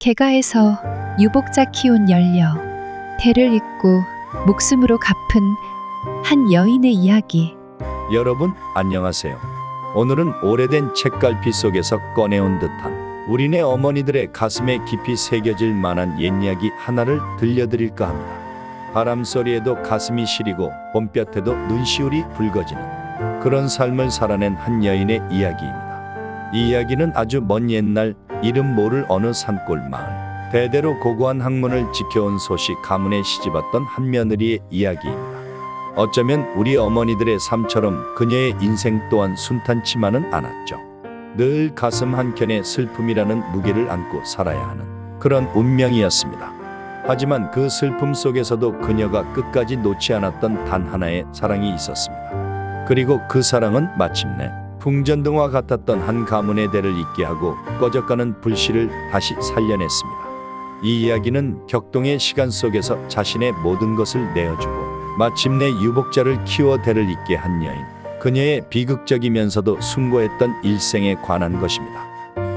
개가에서 유복자 키운 연려, 대를 잇고 목숨으로 갚은 한 여인의 이야기. 여러분 안녕하세요. 오늘은 오래된 책갈피 속에서 꺼내온 듯한 우리네 어머니들의 가슴에 깊이 새겨질 만한 옛이야기 하나를 들려드릴까 합니다. 바람소리에도 가슴이 시리고 봄볕에도 눈시울이 붉어지는 그런 삶을 살아낸 한 여인의 이야기입니다. 이 이야기는 아주 먼 옛날 이름 모를 어느 산골 마을, 대대로 고고한 학문을 지켜온 소씨 가문에 시집왔던 한 며느리의 이야기입니다. 어쩌면 우리 어머니들의 삶처럼 그녀의 인생 또한 순탄치만은 않았죠. 늘 가슴 한켠에 슬픔이라는 무게를 안고 살아야 하는 그런 운명이었습니다. 하지만 그 슬픔 속에서도 그녀가 끝까지 놓지 않았던 단 하나의 사랑이 있었습니다. 그리고 그 사랑은 마침내 풍전등화 같았던 한 가문의 대를 잇게 하고 꺼져가는 불씨를 다시 살려냈습니다. 이 이야기는 격동의 시간 속에서 자신의 모든 것을 내어주고 마침내 유복자를 키워 대를 잇게 한 여인, 그녀의 비극적이면서도 숭고했던 일생에 관한 것입니다.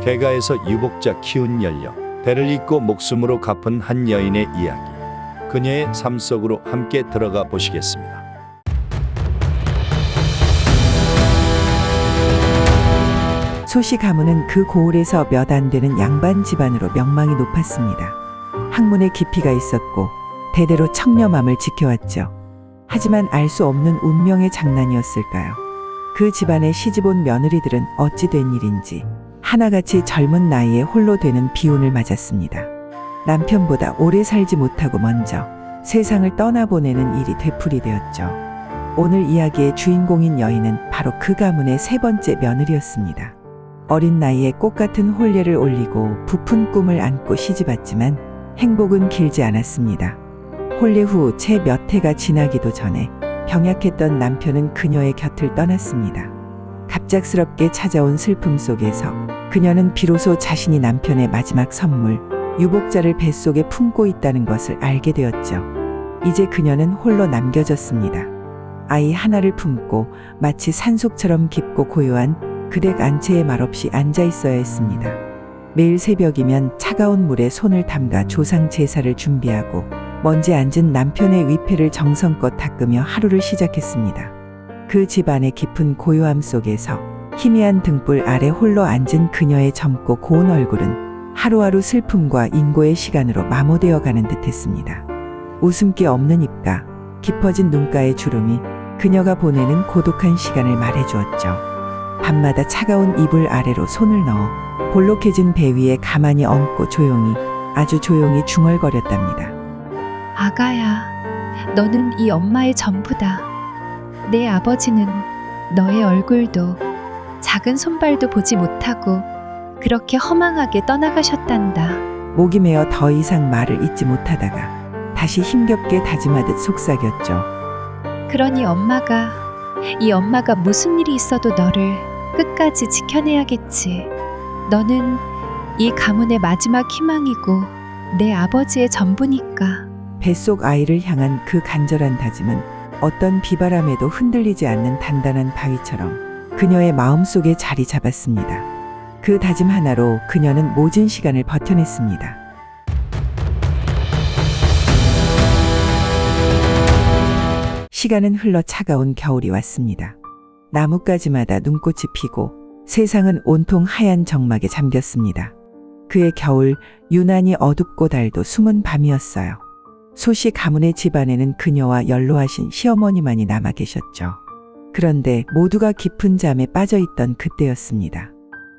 개가에서 유복자 키운 연려, 대를 잇고 목숨으로 갚은 한 여인의 이야기, 그녀의 삶 속으로 함께 들어가 보시겠습니다. 소씨 가문은 그 고을에서 몇 안 되는 양반 집안으로 명망이 높았습니다. 학문에 깊이가 있었고 대대로 청렴함을 지켜왔죠. 하지만 알 수 없는 운명의 장난이었을까요? 그 집안에 시집온 며느리들은 어찌 된 일인지 하나같이 젊은 나이에 홀로 되는 비운을 맞았습니다. 남편보다 오래 살지 못하고 먼저 세상을 떠나보내는 일이 되풀이되었죠. 오늘 이야기의 주인공인 여인은 바로 그 가문의 세 번째 며느리였습니다. 어린 나이에 꽃같은 혼례를 올리고 부푼 꿈을 안고 시집왔지만 행복은 길지 않았습니다. 혼례 후 채 몇 해가 지나기도 전에 병약했던 남편은 그녀의 곁을 떠났습니다. 갑작스럽게 찾아온 슬픔 속에서 그녀는 비로소 자신이 남편의 마지막 선물, 유복자를 뱃속에 품고 있다는 것을 알게 되었죠. 이제 그녀는 홀로 남겨졌습니다. 아이 하나를 품고 마치 산속처럼 깊고 고요한 그댁 안채에 말없이 앉아 있어야 했습니다. 매일 새벽이면 차가운 물에 손을 담가 조상 제사를 준비하고 먼지 앉은 남편의 위패를 정성껏 닦으며 하루를 시작했습니다. 그 집안의 깊은 고요함 속에서 희미한 등불 아래 홀로 앉은 그녀의 젊고 고운 얼굴은 하루하루 슬픔과 인고의 시간으로 마모되어 가는 듯했습니다. 웃음기 없는 입가, 깊어진 눈가의 주름이 그녀가 보내는 고독한 시간을 말해주었죠. 밤마다 차가운 이불 아래로 손을 넣어 볼록해진 배 위에 가만히 얹고 조용히, 아주 조용히 중얼거렸답니다. 아가야, 너는 이 엄마의 전부다. 내 아버지는 너의 얼굴도 작은 손발도 보지 못하고 그렇게 허망하게 떠나가셨단다. 목이 메어 더 이상 말을 잇지 못하다가 다시 힘겹게 다짐하듯 속삭였죠. 그러니 이 엄마가 무슨 일이 있어도 너를 끝까지 지켜내야겠지. 너는 이 가문의 마지막 희망이고 내 아버지의 전부니까. 뱃속 아이를 향한 그 간절한 다짐은 어떤 비바람에도 흔들리지 않는 단단한 바위처럼 그녀의 마음속에 자리 잡았습니다. 그 다짐 하나로 그녀는 모진 시간을 버텨냈습니다. 시간은 흘러 차가운 겨울이 왔습니다. 나뭇가지마다 눈꽃이 피고 세상은 온통 하얀 적막에 잠겼습니다. 그의 겨울, 유난히 어둡고 달도 숨은 밤이었어요. 소씨 가문의 집안에는 그녀와 연로하신 시어머니만이 남아 계셨죠. 그런데 모두가 깊은 잠에 빠져있던 그때였습니다.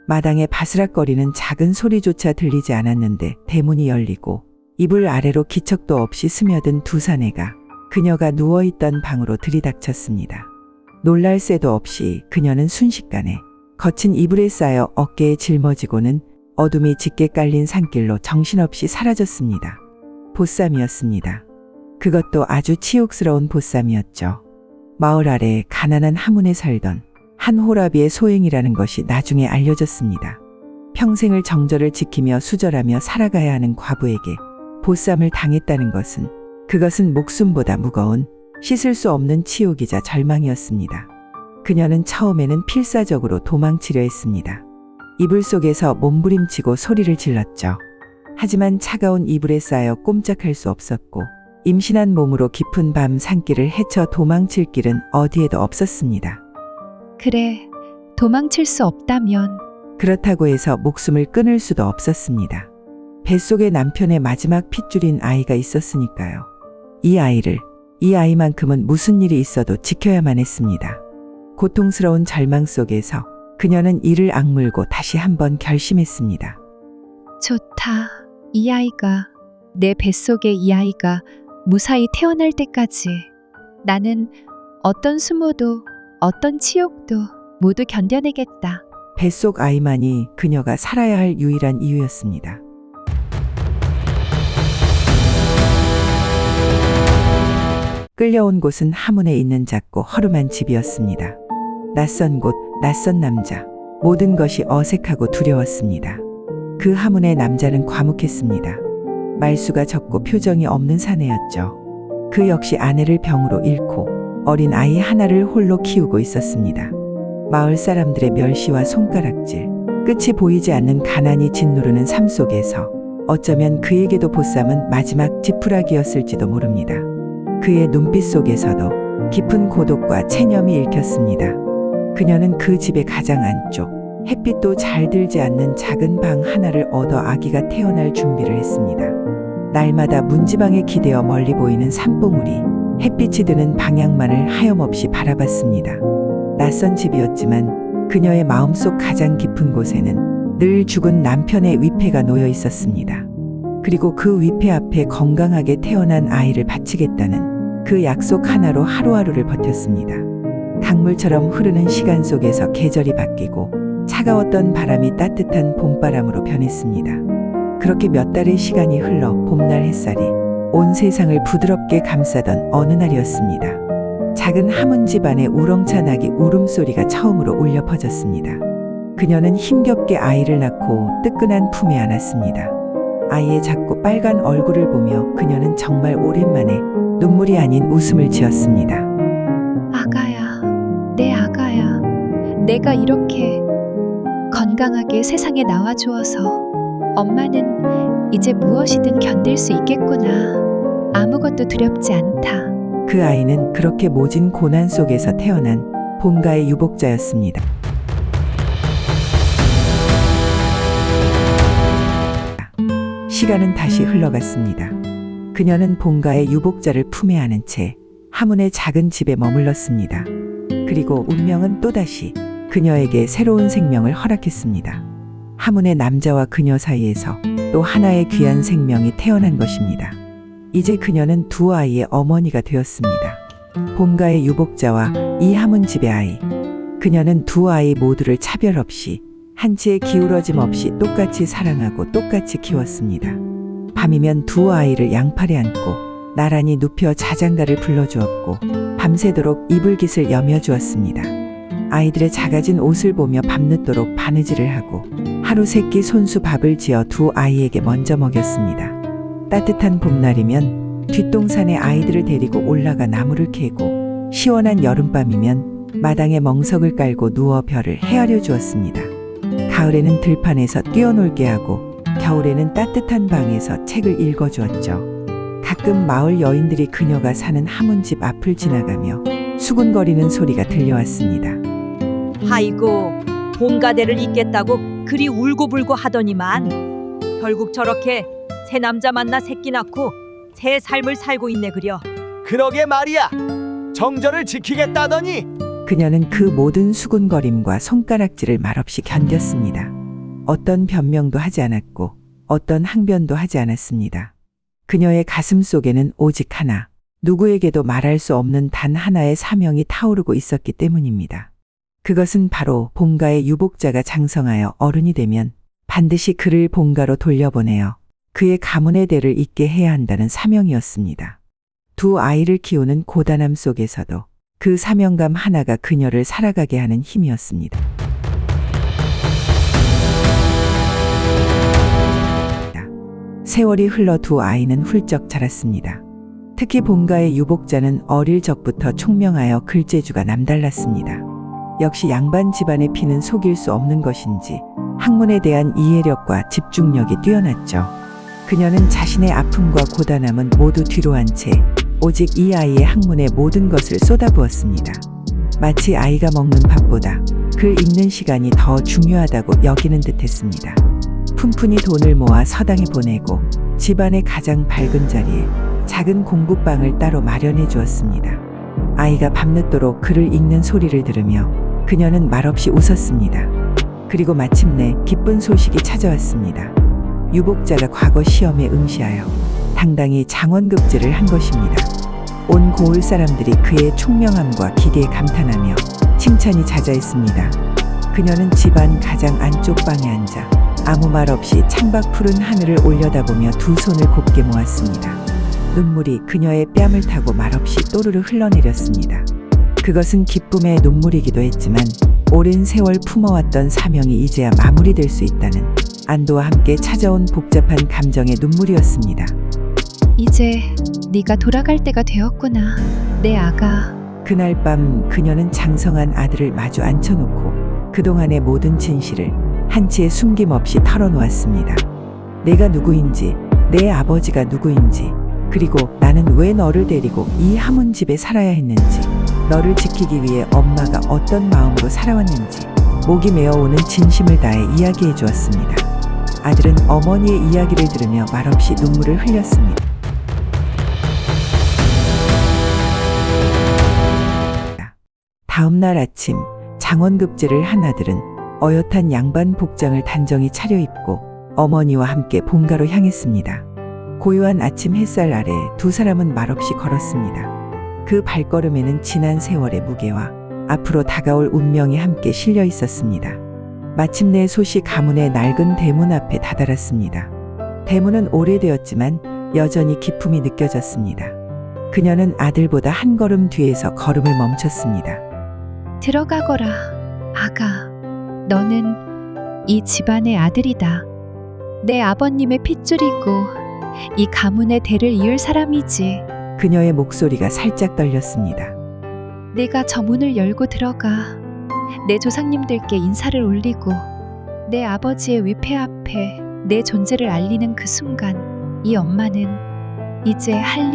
마당에 바스락거리는 작은 소리조차 들리지 않았는데 대문이 열리고 이불 아래로 기척도 없이 스며든 두 사내가 그녀가 누워있던 방으로 들이닥쳤습니다. 놀랄 새도 없이 그녀는 순식간에 거친 이불에 쌓여 어깨에 짊어지고는 어둠이 짙게 깔린 산길로 정신없이 사라졌습니다. 보쌈이었습니다. 그것도 아주 치욕스러운 보쌈이었죠. 마을 아래 가난한 하문에 살던 한 호라비의 소행이라는 것이 나중에 알려졌습니다. 평생을 정절을 지키며 수절하며 살아가야 하는 과부에게 보쌈을 당했다는 것은 그것은 목숨보다 무거운 씻을 수 없는 치욕이자 절망이었습니다. 그녀는 처음에는 필사적으로 도망치려 했습니다. 이불 속에서 몸부림치고 소리를 질렀죠. 하지만 차가운 이불에 쌓여 꼼짝할 수 없었고 임신한 몸으로 깊은 밤 산길을 헤쳐 도망칠 길은 어디에도 없었습니다. 그래, 도망칠 수 없다면 그렇다고 해서 목숨을 끊을 수도 없었습니다. 뱃속에 남편의 마지막 핏줄인 아이가 있었으니까요. 이 아이만큼은 무슨 일이 있어도 지켜야만 했습니다. 고통스러운 절망 속에서 그녀는 이를 악물고 다시 한번 결심했습니다. 좋다. 이 아이가, 내 뱃속의 이 아이가 무사히 태어날 때까지 나는 어떤 수모도 어떤 치욕도 모두 견뎌내겠다. 뱃속 아이만이 그녀가 살아야 할 유일한 이유였습니다. 끌려온 곳은 하문에 있는 작고 허름한 집이었습니다. 낯선 곳, 낯선 남자. 모든 것이 어색하고 두려웠습니다. 그 하문의 남자는 과묵했습니다. 말수가 적고 표정이 없는 사내였죠. 그 역시 아내를 병으로 잃고 어린 아이 하나를 홀로 키우고 있었습니다. 마을 사람들의 멸시와 손가락질, 끝이 보이지 않는 가난이 짓누르는 삶 속에서 어쩌면 그에게도 보쌈은 마지막 지푸라기였을지도 모릅니다. 그의 눈빛 속에서도 깊은 고독과 체념이 읽혔습니다. 그녀는 그 집의 가장 안쪽, 햇빛도 잘 들지 않는 작은 방 하나를 얻어 아기가 태어날 준비를 했습니다. 날마다 문지방에 기대어 멀리 보이는 산봉우리, 햇빛이 드는 방향만을 하염없이 바라봤습니다. 낯선 집이었지만 그녀의 마음속 가장 깊은 곳에는 늘 죽은 남편의 위패가 놓여 있었습니다. 그리고 그 위패 앞에 건강하게 태어난 아이를 바치겠다는 그 약속 하나로 하루하루를 버텼습니다. 강물처럼 흐르는 시간 속에서 계절이 바뀌고 차가웠던 바람이 따뜻한 봄바람으로 변했습니다. 그렇게 몇 달의 시간이 흘러 봄날 햇살이 온 세상을 부드럽게 감싸던 어느 날이었습니다. 작은 하문 집안의 우렁찬 아기 울음소리가 처음으로 울려 퍼졌습니다. 그녀는 힘겹게 아이를 낳고 뜨끈한 품에 안았습니다. 아이의 작고 빨간 얼굴을 보며 그녀는 정말 오랜만에 눈물이 아닌 웃음을 지었습니다. 아가야, 내 아가야. 내가 이렇게 건강하게 세상에 나와주어서 엄마는 이제 무엇이든 견딜 수 있겠구나. 아무것도 두렵지 않다. 그 아이는 그렇게 모진 고난 속에서 태어난 본가의 유복자였습니다. 시간은 다시 흘러갔습니다. 그녀는 본가의 유복자를 품에 안은 채 하문의 작은 집에 머물렀습니다. 그리고 운명은 또다시 그녀에게 새로운 생명을 허락했습니다. 하문의 남자와 그녀 사이에서 또 하나의 귀한 생명이 태어난 것입니다. 이제 그녀는 두 아이의 어머니가 되었습니다. 본가의 유복자와 이 하문 집의 아이. 그녀는 두 아이 모두를 차별 없이 한치의 기울어짐 없이 똑같이 사랑하고 똑같이 키웠습니다. 밤이면 두 아이를 양팔에 안고 나란히 눕혀 자장가를 불러주었고 밤새도록 이불깃을 여며주었습니다. 아이들의 작아진 옷을 보며 밤늦도록 바느질을 하고 하루 세끼 손수 밥을 지어 두 아이에게 먼저 먹였습니다. 따뜻한 봄날이면 뒷동산에 아이들을 데리고 올라가 나무를 캐고 시원한 여름밤이면 마당에 멍석을 깔고 누워 별을 헤아려 주었습니다. 가을에는 들판에서 뛰어놀게 하고 겨울에는 따뜻한 방에서 책을 읽어주었죠. 가끔 마을 여인들이 그녀가 사는 하문집 앞을 지나가며 수군거리는 소리가 들려왔습니다. 아이고, 본가대를 잇겠다고 그리 울고불고 하더니만 결국 저렇게 새 남자 만나 새끼 낳고 새 삶을 살고 있네 그려. 그러게 말이야. 정절을 지키겠다더니. 그녀는 그 모든 수군거림과 손가락질을 말없이 견뎠습니다. 어떤 변명도 하지 않았고 어떤 항변도 하지 않았습니다. 그녀의 가슴 속에는 오직 하나, 누구에게도 말할 수 없는 단 하나의 사명이 타오르고 있었기 때문입니다. 그것은 바로 본가의 유복자가 장성하여 어른이 되면 반드시 그를 본가로 돌려보내어 그의 가문의 대를 잇게 해야 한다는 사명이었습니다. 두 아이를 키우는 고단함 속에서도 그 사명감 하나가 그녀를 살아가게 하는 힘이었습니다. 세월이 흘러 두 아이는 훌쩍 자랐습니다. 특히 본가의 유복자는 어릴 적부터 총명하여 글재주가 남달랐습니다. 역시 양반 집안의 피는 속일 수 없는 것인지 학문에 대한 이해력과 집중력이 뛰어났죠. 그녀는 자신의 아픔과 고단함은 모두 뒤로 한 채 오직 이 아이의 학문에 모든 것을 쏟아부었습니다. 마치 아이가 먹는 밥보다 글 읽는 시간이 더 중요하다고 여기는 듯했습니다. 푼푼히 돈을 모아 서당에 보내고 집안의 가장 밝은 자리에 작은 공부방을 따로 마련해 주었습니다. 아이가 밤늦도록 글을 읽는 소리를 들으며 그녀는 말없이 웃었습니다. 그리고 마침내 기쁜 소식이 찾아왔습니다. 유복자가 과거 시험에 응시하여 당당히 장원급제를 한 것입니다. 온 고을 사람들이 그의 총명함과 기계에 감탄하며 칭찬이 자자했습니다. 그녀는 집안 가장 안쪽 방에 앉아 아무 말 없이 창밖 푸른 하늘을 올려다보며 두 손을 곱게 모았습니다. 눈물이 그녀의 뺨을 타고 말없이 또르르 흘러내렸습니다. 그것은 기쁨의 눈물이기도 했지만 오랜 세월 품어왔던 사명이 이제야 마무리될 수 있다는 안도와 함께 찾아온 복잡한 감정의 눈물이었습니다. 이제 네가 돌아갈 때가 되었구나. 내 아가. 그날 밤 그녀는 장성한 아들을 마주 앉혀놓고 그동안의 모든 진실을 한치의 숨김없이 털어놓았습니다. 내가 누구인지, 내 아버지가 누구인지, 그리고 나는 왜 너를 데리고 이 함운집에 살아야 했는지, 너를 지키기 위해 엄마가 어떤 마음으로 살아왔는지 목이 메어오는 진심을 다해 이야기해 주었습니다. 아들은 어머니의 이야기를 들으며 말없이 눈물을 흘렸습니다. 다음 날 아침 장원급제를 한 아들은 어엿한 양반 복장을 단정히 차려입고 어머니와 함께 본가로 향했습니다. 고요한 아침 햇살 아래 두 사람은 말없이 걸었습니다. 그 발걸음에는 지난 세월의 무게와 앞으로 다가올 운명이 함께 실려 있었습니다. 마침내 소시 가문의 낡은 대문 앞에 다다랐습니다. 대문은 오래되었지만 여전히 기품이 느껴졌습니다. 그녀는 아들보다 한 걸음 뒤에서 걸음을 멈췄습니다. 들어가거라. 아가. 너는 이 집안의 아들이다. 내 아버님의 핏줄이고 이 가문의 대를 이을 사람이지. 그녀의 목소리가 살짝 떨렸습니다. 내가 저 문을 열고 들어가 내 조상님들께 인사를 올리고 내 아버지의 위패 앞에 내 존재를 알리는 그 순간 이 엄마는 이제 할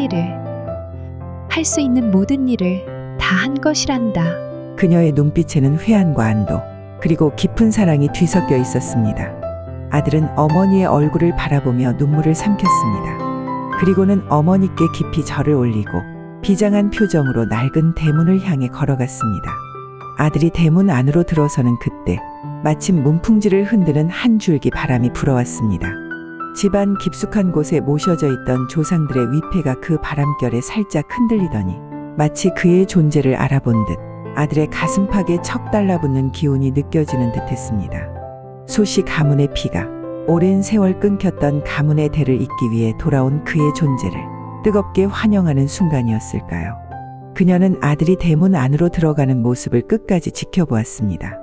수 있는 모든 일을 다 한 것이란다. 그녀의 눈빛에는 회한과 안도 그리고 깊은 사랑이 뒤섞여 있었습니다. 아들은 어머니의 얼굴을 바라보며 눈물을 삼켰습니다. 그리고는 어머니께 깊이 절을 올리고 비장한 표정으로 낡은 대문을 향해 걸어갔습니다. 아들이 대문 안으로 들어서는 그때 마침 문풍지를 흔드는 한 줄기 바람이 불어왔습니다. 집안 깊숙한 곳에 모셔져 있던 조상들의 위패가 그 바람결에 살짝 흔들리더니 마치 그의 존재를 알아본 듯 아들의 가슴팍에 척 달라붙는 기운이 느껴지는 듯했습니다. 소시 가문의 피가 오랜 세월 끊겼던 가문의 대를 잇기 위해 돌아온 그의 존재를 뜨겁게 환영하는 순간이었을까요? 그녀는 아들이 대문 안으로 들어가는 모습을 끝까지 지켜보았습니다.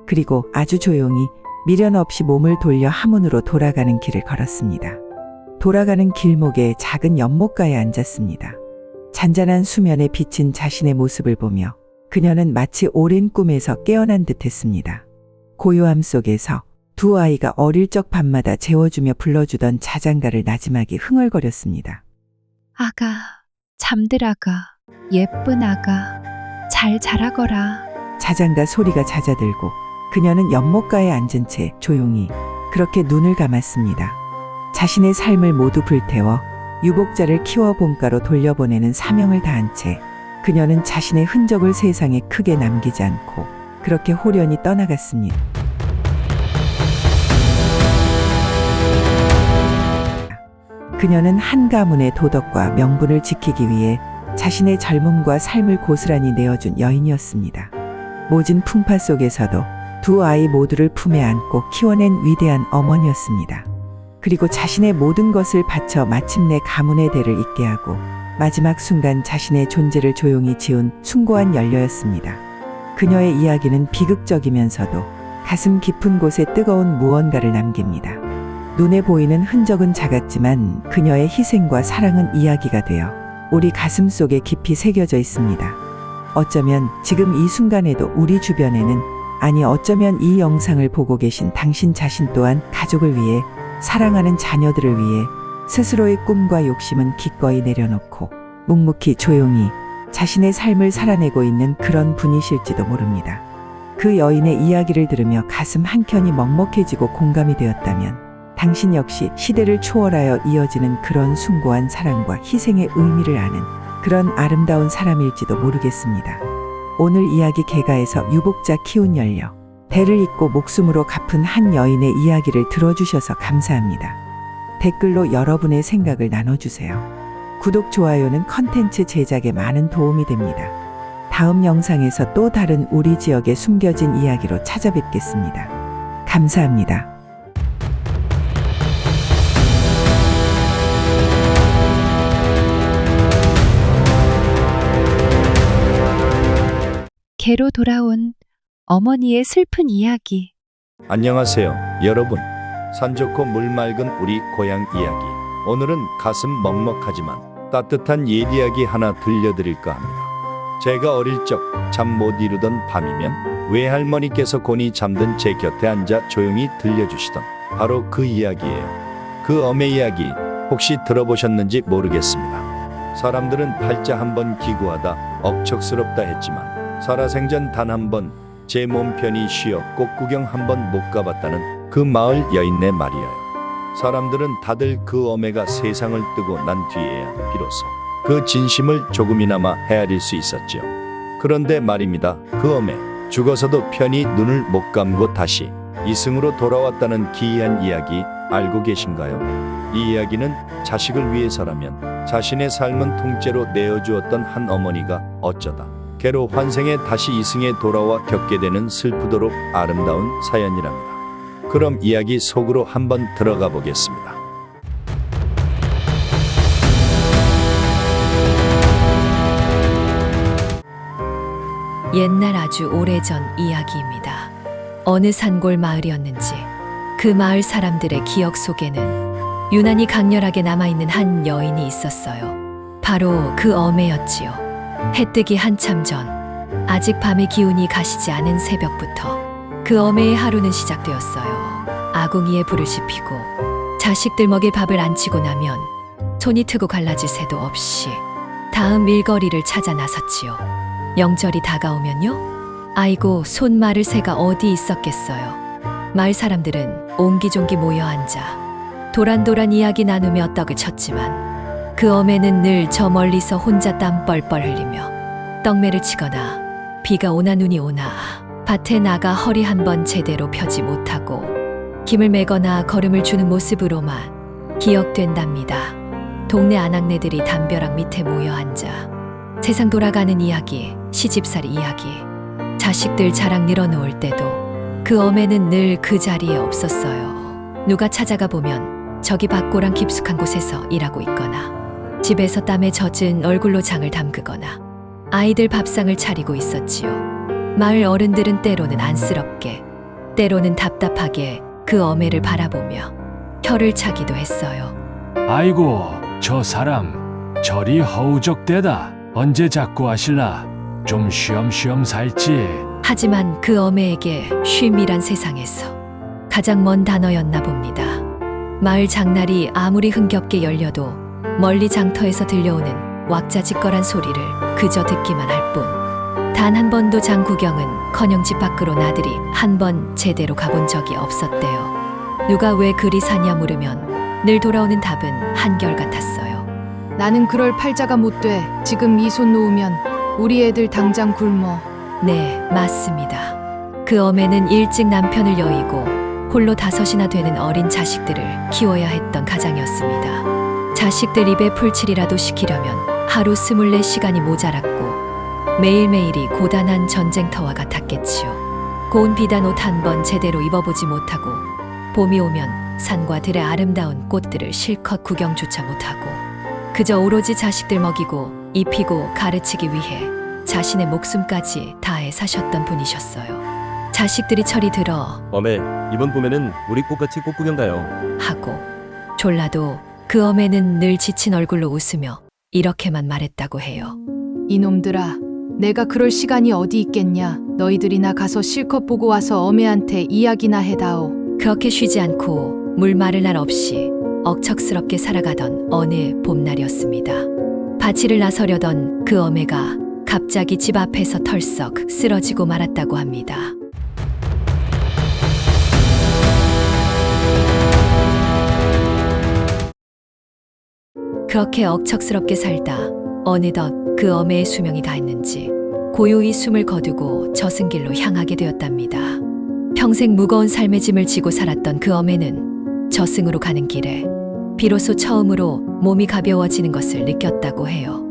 그리고 아주 조용히 미련 없이 몸을 돌려 함운으로 돌아가는 길을 걸었습니다. 돌아가는 길목에 작은 연못가에 앉았습니다. 잔잔한 수면에 비친 자신의 모습을 보며 그녀는 마치 오랜 꿈에서 깨어난 듯했습니다. 고요함 속에서 두 아이가 어릴 적 밤마다 재워주며 불러주던 자장가를 나지막이 흥얼거렸습니다. 아가, 잠들아가, 예쁜 아가, 잘 자라거라. 자장가 소리가 잦아들고 그녀는 연못가에 앉은 채 조용히 그렇게 눈을 감았습니다. 자신의 삶을 모두 불태워 유복자를 키워 본가로 돌려보내는 사명을 다한 채 그녀는 자신의 흔적을 세상에 크게 남기지 않고 그렇게 호련히 떠나갔습니다. 그녀는 한 가문의 도덕과 명분을 지키기 위해 자신의 젊음과 삶을 고스란히 내어준 여인이었습니다. 모진 풍파 속에서도 두 아이 모두를 품에 안고 키워낸 위대한 어머니였습니다. 그리고 자신의 모든 것을 바쳐 마침내 가문의 대를 잇게 하고 마지막 순간 자신의 존재를 조용히 지운 숭고한 연료였습니다. 그녀의 이야기는 비극적이면서도 가슴 깊은 곳에 뜨거운 무언가를 남깁니다. 눈에 보이는 흔적은 작았지만 그녀의 희생과 사랑은 이야기가 되어 우리 가슴 속에 깊이 새겨져 있습니다. 어쩌면 지금 이 순간에도 우리 주변에는, 아니 어쩌면 이 영상을 보고 계신 당신 자신 또한 가족을 위해, 사랑하는 자녀들을 위해 스스로의 꿈과 욕심은 기꺼이 내려놓고 묵묵히 조용히 자신의 삶을 살아내고 있는 그런 분이실지도 모릅니다. 그 여인의 이야기를 들으며 가슴 한켠이 먹먹해지고 공감이 되었다면 당신 역시 시대를 초월하여 이어지는 그런 숭고한 사랑과 희생의 의미를 아는 그런 아름다운 사람일지도 모르겠습니다. 오늘 이야기 개가에서 유복자 키운 연려, 대를 잇고 목숨으로 갚은 한 여인의 이야기를 들어주셔서 감사합니다. 댓글로 여러분의 생각을 나눠주세요. 구독, 좋아요는 컨텐츠 제작에 많은 도움이 됩니다. 다음 영상에서 또 다른 우리 지역의 숨겨진 이야기로 찾아뵙겠습니다. 감사합니다. 개로 돌아온 어머니의 슬픈 이야기. 안녕하세요, 여러분. 산 좋고 물 맑은 우리 고향 이야기. 오늘은 가슴 먹먹하지만 따뜻한 옛 이야기 하나 들려드릴까 합니다. 제가 어릴 적 잠 못 이루던 밤이면 외할머니께서 곤히 잠든 제 곁에 앉아 조용히 들려주시던 바로 그 이야기예요. 그 어메 이야기 혹시 들어보셨는지 모르겠습니다. 사람들은 팔자 한번 기구하다 억척스럽다 했지만 살아생전 단 한 번 제 몸 편히 쉬어 꽃 구경 한번 못 가봤다는 그 마을 여인네 말이에요. 사람들은 다들 그 어메가 세상을 뜨고 난 뒤에야 비로소 그 진심을 조금이나마 헤아릴 수 있었죠. 그런데 말입니다. 그 어메 죽어서도 편히 눈을 못 감고 다시 이승으로 돌아왔다는 기이한 이야기 알고 계신가요? 이 이야기는 자식을 위해서라면 자신의 삶은 통째로 내어주었던 한 어머니가 어쩌다 개로 환생해 다시 이승에 돌아와 겪게 되는 슬프도록 아름다운 사연이랍니다. 그럼 이야기 속으로 한번 들어가 보겠습니다. 옛날 아주 오래전 이야기입니다. 어느 산골 마을이었는지 그 마을 사람들의 기억 속에는 유난히 강렬하게 남아있는 한 여인이 있었어요. 바로 그 어메였지요. 해 뜨기 한참 전, 아직 밤의 기운이 가시지 않은 새벽부터 그 어메의 하루는 시작되었어요. 아궁이에 불을 지피고 자식들 먹일 밥을 안 치고 나면 손이 트고 갈라질 새도 없이 다음 일거리를 찾아 나섰지요. 명절이 다가오면요? 아이고, 손 마를 새가 어디 있었겠어요. 마을 사람들은 옹기종기 모여 앉아 도란도란 이야기 나누며 떡을 쳤지만 그 어메는 늘 저 멀리서 혼자 땀 뻘뻘 흘리며 떡매를 치거나 비가 오나 눈이 오나 밭에 나가 허리 한번 제대로 펴지 못하고 김을 매거나 걸음을 주는 모습으로만 기억된답니다. 동네 아낙네들이 담벼락 밑에 모여 앉아 세상 돌아가는 이야기, 시집살이 이야기, 자식들 자랑 늘어놓을 때도 그 어메는 늘 그 자리에 없었어요. 누가 찾아가 보면 저기 밭고랑 깊숙한 곳에서 일하고 있거나 집에서 땀에 젖은 얼굴로 장을 담그거나 아이들 밥상을 차리고 있었지요. 마을 어른들은 때로는 안쓰럽게, 때로는 답답하게 그 어메를 바라보며 혀를 차기도 했어요. 아이고, 저 사람 저리 허우적대다. 언제 자꾸 하실라? 좀 쉬엄쉬엄 살지. 하지만 그 어메에게 쉼이란 세상에서 가장 먼 단어였나 봅니다. 마을 장날이 아무리 흥겹게 열려도 멀리 장터에서 들려오는 왁자지껄한 소리를 그저 듣기만 할 뿐, 단 한 번도 장 구경은커녕 집 밖으로 나들이 한 번 제대로 가본 적이 없었대요. 누가 왜 그리 사냐 물으면 늘 돌아오는 답은 한결같았어요. 나는 그럴 팔자가 못 돼. 지금 이 손 놓으면 우리 애들 당장 굶어. 네, 맞습니다. 그 어메는 일찍 남편을 여의고 홀로 5이나 되는 어린 자식들을 키워야 했던 가장이었습니다. 자식들 입에 풀칠이라도 시키려면 하루 24시간이 모자랐고 매일매일이 고단한 전쟁터와 같았겠지요. 고운 비단 옷 한 번 제대로 입어보지 못하고 봄이 오면 산과 들의 아름다운 꽃들을 실컷 구경조차 못하고 그저 오로지 자식들 먹이고 입히고 가르치기 위해 자신의 목숨까지 다해 사셨던 분이셨어요. 자식들이 철이 들어 어메, 이번 봄에는 우리 꽃같이 꽃 구경 가요. 하고 졸라도 그 어메는 늘 지친 얼굴로 웃으며 이렇게만 말했다고 해요. 이놈들아, 내가 그럴 시간이 어디 있겠냐. 너희들이나 가서 실컷 보고 와서 어메한테 이야기나 해다오. 그렇게 쉬지 않고 물 마를 날 없이 억척스럽게 살아가던 어느 봄날이었습니다. 밭일을 나서려던 그 어매가 갑자기 집 앞에서 털썩 쓰러지고 말았다고 합니다. 그렇게 억척스럽게 살다 어느덧 그 어매의 수명이 다했는지 고요히 숨을 거두고 저승길로 향하게 되었답니다. 평생 무거운 삶의 짐을 지고 살았던 그 어매는 저승으로 가는 길에 비로소 처음으로 몸이 가벼워지는 것을 느꼈다고 해요.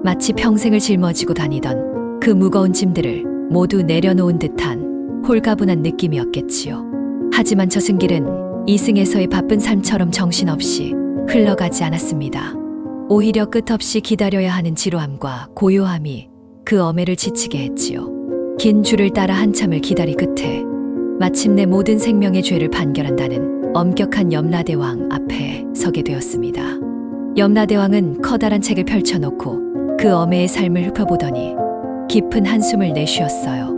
마치 평생을 짊어지고 다니던 그 무거운 짐들을 모두 내려놓은 듯한 홀가분한 느낌이었겠지요. 하지만 저승길은 이승에서의 바쁜 삶처럼 정신없이 흘러가지 않았습니다. 오히려 끝없이 기다려야 하는 지루함과 고요함이 그 어매를 지치게 했지요. 긴 줄을 따라 한참을 기다리 끝에 마침내 모든 생명의 죄를 판결한다는 엄격한 염라대왕 앞에 서게 되었습니다. 염라대왕은 커다란 책을 펼쳐놓고 그 어매의 삶을 훑어보더니 깊은 한숨을 내쉬었어요.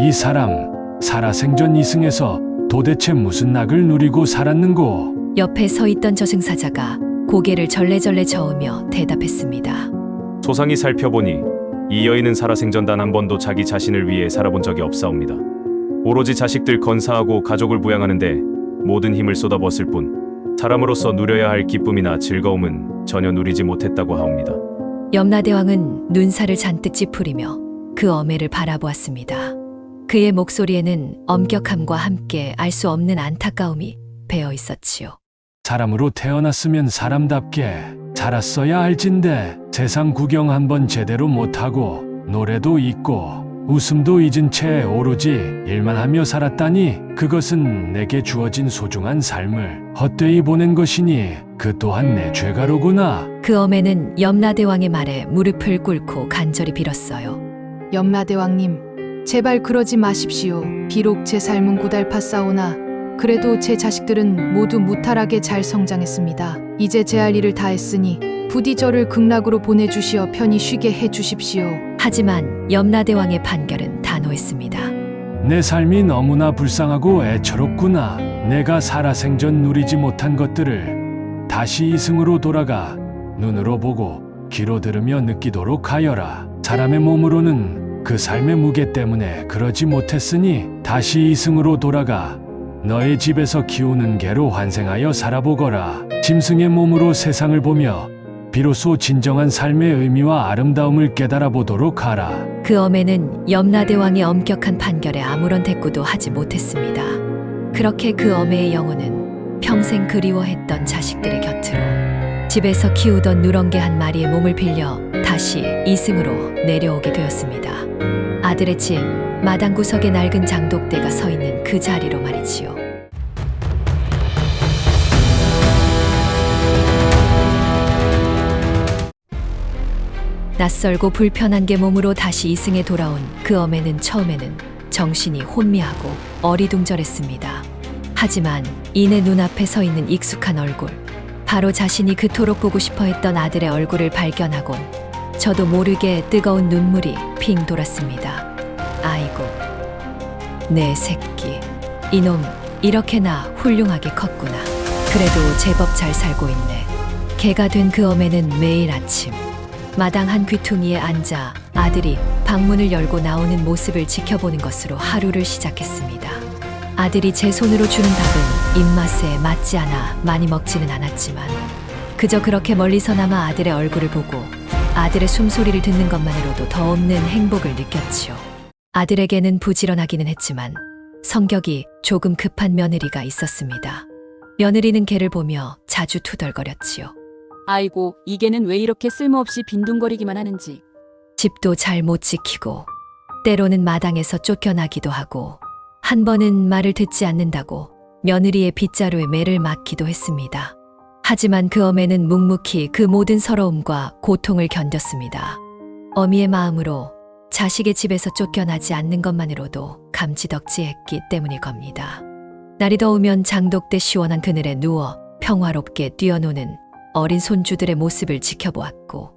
이 사람 살아생전 이승에서 도대체 무슨 낙을 누리고 살았는고? 옆에 서 있던 저승사자가 고개를 절레절레 저으며 대답했습니다. 소상히 살펴보니 이 여인은 살아생전 단 한 번도 자기 자신을 위해 살아본 적이 없사옵니다. 오로지 자식들 건사하고 가족을 부양하는데 모든 힘을 쏟아부었을 뿐 사람으로서 누려야 할 기쁨이나 즐거움은 전혀 누리지 못했다고 하옵니다. 염라대왕은 눈살을 잔뜩 찌푸리며 그 어매를 바라보았습니다. 그의 목소리에는 엄격함과 함께 알 수 없는 안타까움이 배어 있었지요. 사람으로 태어났으면 사람답게 살았어야 할진데 세상 구경 한번 제대로 못하고 노래도 잊고 웃음도 잊은 채 오로지 일만 하며 살았다니 그것은 내게 주어진 소중한 삶을 헛되이 보낸 것이니 그 또한 내 죄가로구나. 그 어매는 염라대왕의 말에 무릎을 꿇고 간절히 빌었어요. 염라대왕님, 제발 그러지 마십시오. 비록 제 삶은 고달팠사오나 그래도 제 자식들은 모두 무탈하게 잘 성장했습니다. 이제 제 할 일을 다 했으니 부디 저를 극락으로 보내주시어 편히 쉬게 해주십시오. 하지만 염라대왕의 판결은 단호했습니다. 내 삶이 너무나 불쌍하고 애처롭구나. 내가 살아생전 누리지 못한 것들을 다시 이승으로 돌아가 눈으로 보고 귀로 들으며 느끼도록 하여라. 사람의 몸으로는 그 삶의 무게 때문에 그러지 못했으니 다시 이승으로 돌아가 너의 집에서 키우는 개로 환생하여 살아보거라. 짐승의 몸으로 세상을 보며 비로소 진정한 삶의 의미와 아름다움을 깨달아 보도록 하라. 그 어매는 염라대왕의 엄격한 판결에 아무런 대꾸도 하지 못했습니다. 그렇게 그 어매의 영혼은 평생 그리워했던 자식들의 곁으로 집에서 키우던 누렁개 한 마리의 몸을 빌려 다시 이승으로 내려오게 되었습니다. 아들의 집 마당 구석에 낡은 장독대가 서 있는 그 자리로 말이지요. 낯설고 불편한 게 몸으로 다시 이승에 돌아온 그 어매는 처음에는 정신이 혼미하고 어리둥절했습니다. 하지만 이내 눈앞에 서 있는 익숙한 얼굴, 바로 자신이 그토록 보고 싶어 했던 아들의 얼굴을 발견하곤 저도 모르게 뜨거운 눈물이 핑 돌았습니다. 아이고, 내 새끼, 이놈 이렇게나 훌륭하게 컸구나. 그래도 제법 잘 살고 있네. 개가 된 그 어매는 매일 아침 마당 한 귀퉁이에 앉아 아들이 방문을 열고 나오는 모습을 지켜보는 것으로 하루를 시작했습니다. 아들이 제 손으로 주는 밥은 입맛에 맞지 않아 많이 먹지는 않았지만 그저 그렇게 멀리서나마 아들의 얼굴을 보고 아들의 숨소리를 듣는 것만으로도 더 없는 행복을 느꼈지요. 아들에게는 부지런하기는 했지만 성격이 조금 급한 며느리가 있었습니다. 며느리는 개를 보며 자주 투덜거렸지요. 아이고, 이 개는 왜 이렇게 쓸모없이 빈둥거리기만 하는지. 집도 잘 못 지키고 때로는 마당에서 쫓겨나기도 하고 한 번은 말을 듣지 않는다고 며느리의 빗자루에 매를 맞기도 했습니다. 하지만 그 어매는 묵묵히 그 모든 서러움과 고통을 견뎠습니다. 어미의 마음으로 자식의 집에서 쫓겨나지 않는 것만으로도 감지덕지했기 때문일 겁니다. 날이 더우면 장독대 시원한 그늘에 누워 평화롭게 뛰어노는 어린 손주들의 모습을 지켜보았고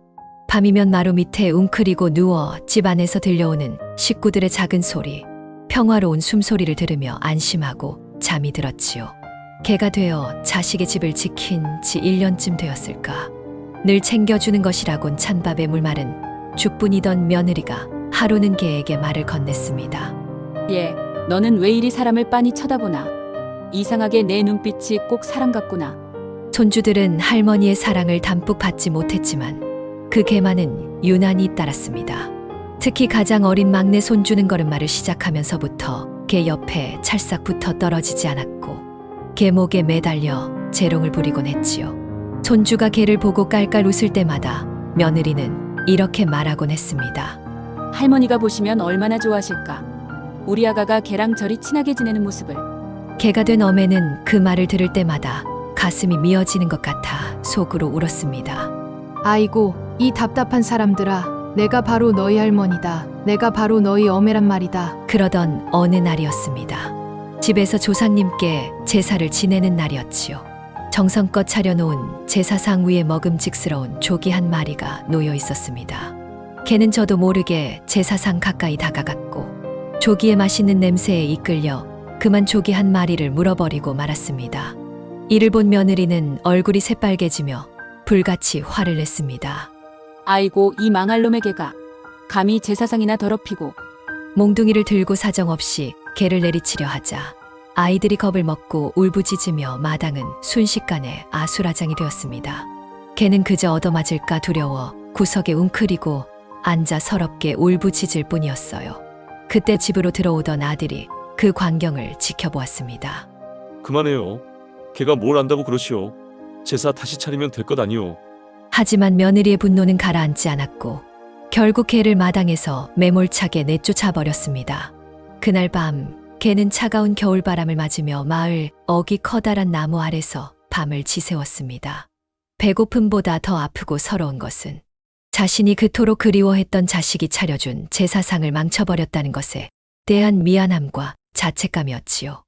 밤이면 마루 밑에 웅크리고 누워 집 안에서 들려오는 식구들의 작은 소리, 평화로운 숨소리를 들으며 안심하고 잠이 들었지요. 개가 되어 자식의 집을 지킨 지 1년쯤 되었을까. 늘 챙겨주는 것이라곤 찬밥에 물마른 죽뿐이던 며느리가 하루는 개에게 말을 건넸습니다. 얘, 너는 왜 이리 사람을 빤히 쳐다보나? 이상하게 내 눈빛이 꼭 사람 같구나. 손주들은 할머니의 사랑을 담뿍 받지 못했지만 그 개만은 유난히 따랐습니다. 특히 가장 어린 막내 손주는 걸음마를 시작하면서부터 개 옆에 찰싹 붙어 떨어지지 않았고 개 목에 매달려 재롱을 부리곤 했지요. 손주가 개를 보고 깔깔 웃을 때마다 며느리는 이렇게 말하곤 했습니다. 할머니가 보시면 얼마나 좋아하실까. 우리 아가가 개랑 저리 친하게 지내는 모습을. 개가 된 어매는 그 말을 들을 때마다 가슴이 미어지는 것 같아 속으로 울었습니다. 아이고, 이 답답한 사람들아. 내가 바로 너희 할머니다. 내가 바로 너희 어매란 말이다. 그러던 어느 날이었습니다. 집에서 조상님께 제사를 지내는 날이었지요. 정성껏 차려놓은 제사상 위에 먹음직스러운 조기 한 마리가 놓여 있었습니다. 개는 저도 모르게 제사상 가까이 다가갔고 조기의 맛있는 냄새에 이끌려 그만 조기 한 마리를 물어버리고 말았습니다. 이를 본 며느리는 얼굴이 새빨개지며 불같이 화를 냈습니다. 아이고, 이 망할 놈의 개가 감히 제사상이나 더럽히고. 몽둥이를 들고 사정없이 개를 내리치려 하자 아이들이 겁을 먹고 울부짖으며 마당은 순식간에 아수라장이 되었습니다. 개는 그저 얻어맞을까 두려워 구석에 웅크리고 앉아 서럽게 울부짖을 뿐이었어요. 그때 집으로 들어오던 아들이 그 광경을 지켜보았습니다. 그만해요. 걔가 뭘 안다고 그러시오. 제사 다시 차리면 될 것 아니오. 하지만 며느리의 분노는 가라앉지 않았고 결국 개를 마당에서 매몰차게 내쫓아 버렸습니다. 그날 밤 개는 차가운 겨울바람을 맞으며 마을 어기 커다란 나무 아래서 밤을 지새웠습니다. 배고픔보다 더 아프고 서러운 것은 자신이 그토록 그리워했던 자식이 차려준 제사상을 망쳐버렸다는 것에 대한 미안함과 자책감이었지요.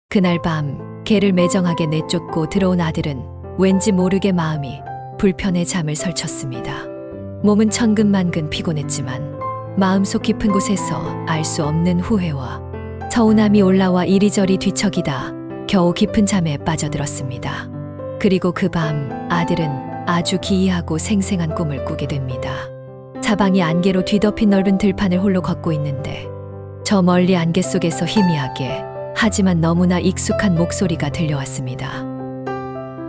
그날 밤 개를 매정하게 내쫓고 들어온 아들은 왠지 모르게 마음이 불편해 잠을 설쳤습니다. 몸은 천근만근 피곤했지만 마음속 깊은 곳에서 알 수 없는 후회와 서운함이 올라와 이리저리 뒤척이다 겨우 깊은 잠에 빠져들었습니다. 그리고 그 밤 아들은 아주 기이하고 생생한 꿈을 꾸게 됩니다. 사방이 안개로 뒤덮인 넓은 들판을 홀로 걷고 있는데 저 멀리 안개 속에서 희미하게 하지만 너무나 익숙한 목소리가 들려왔습니다.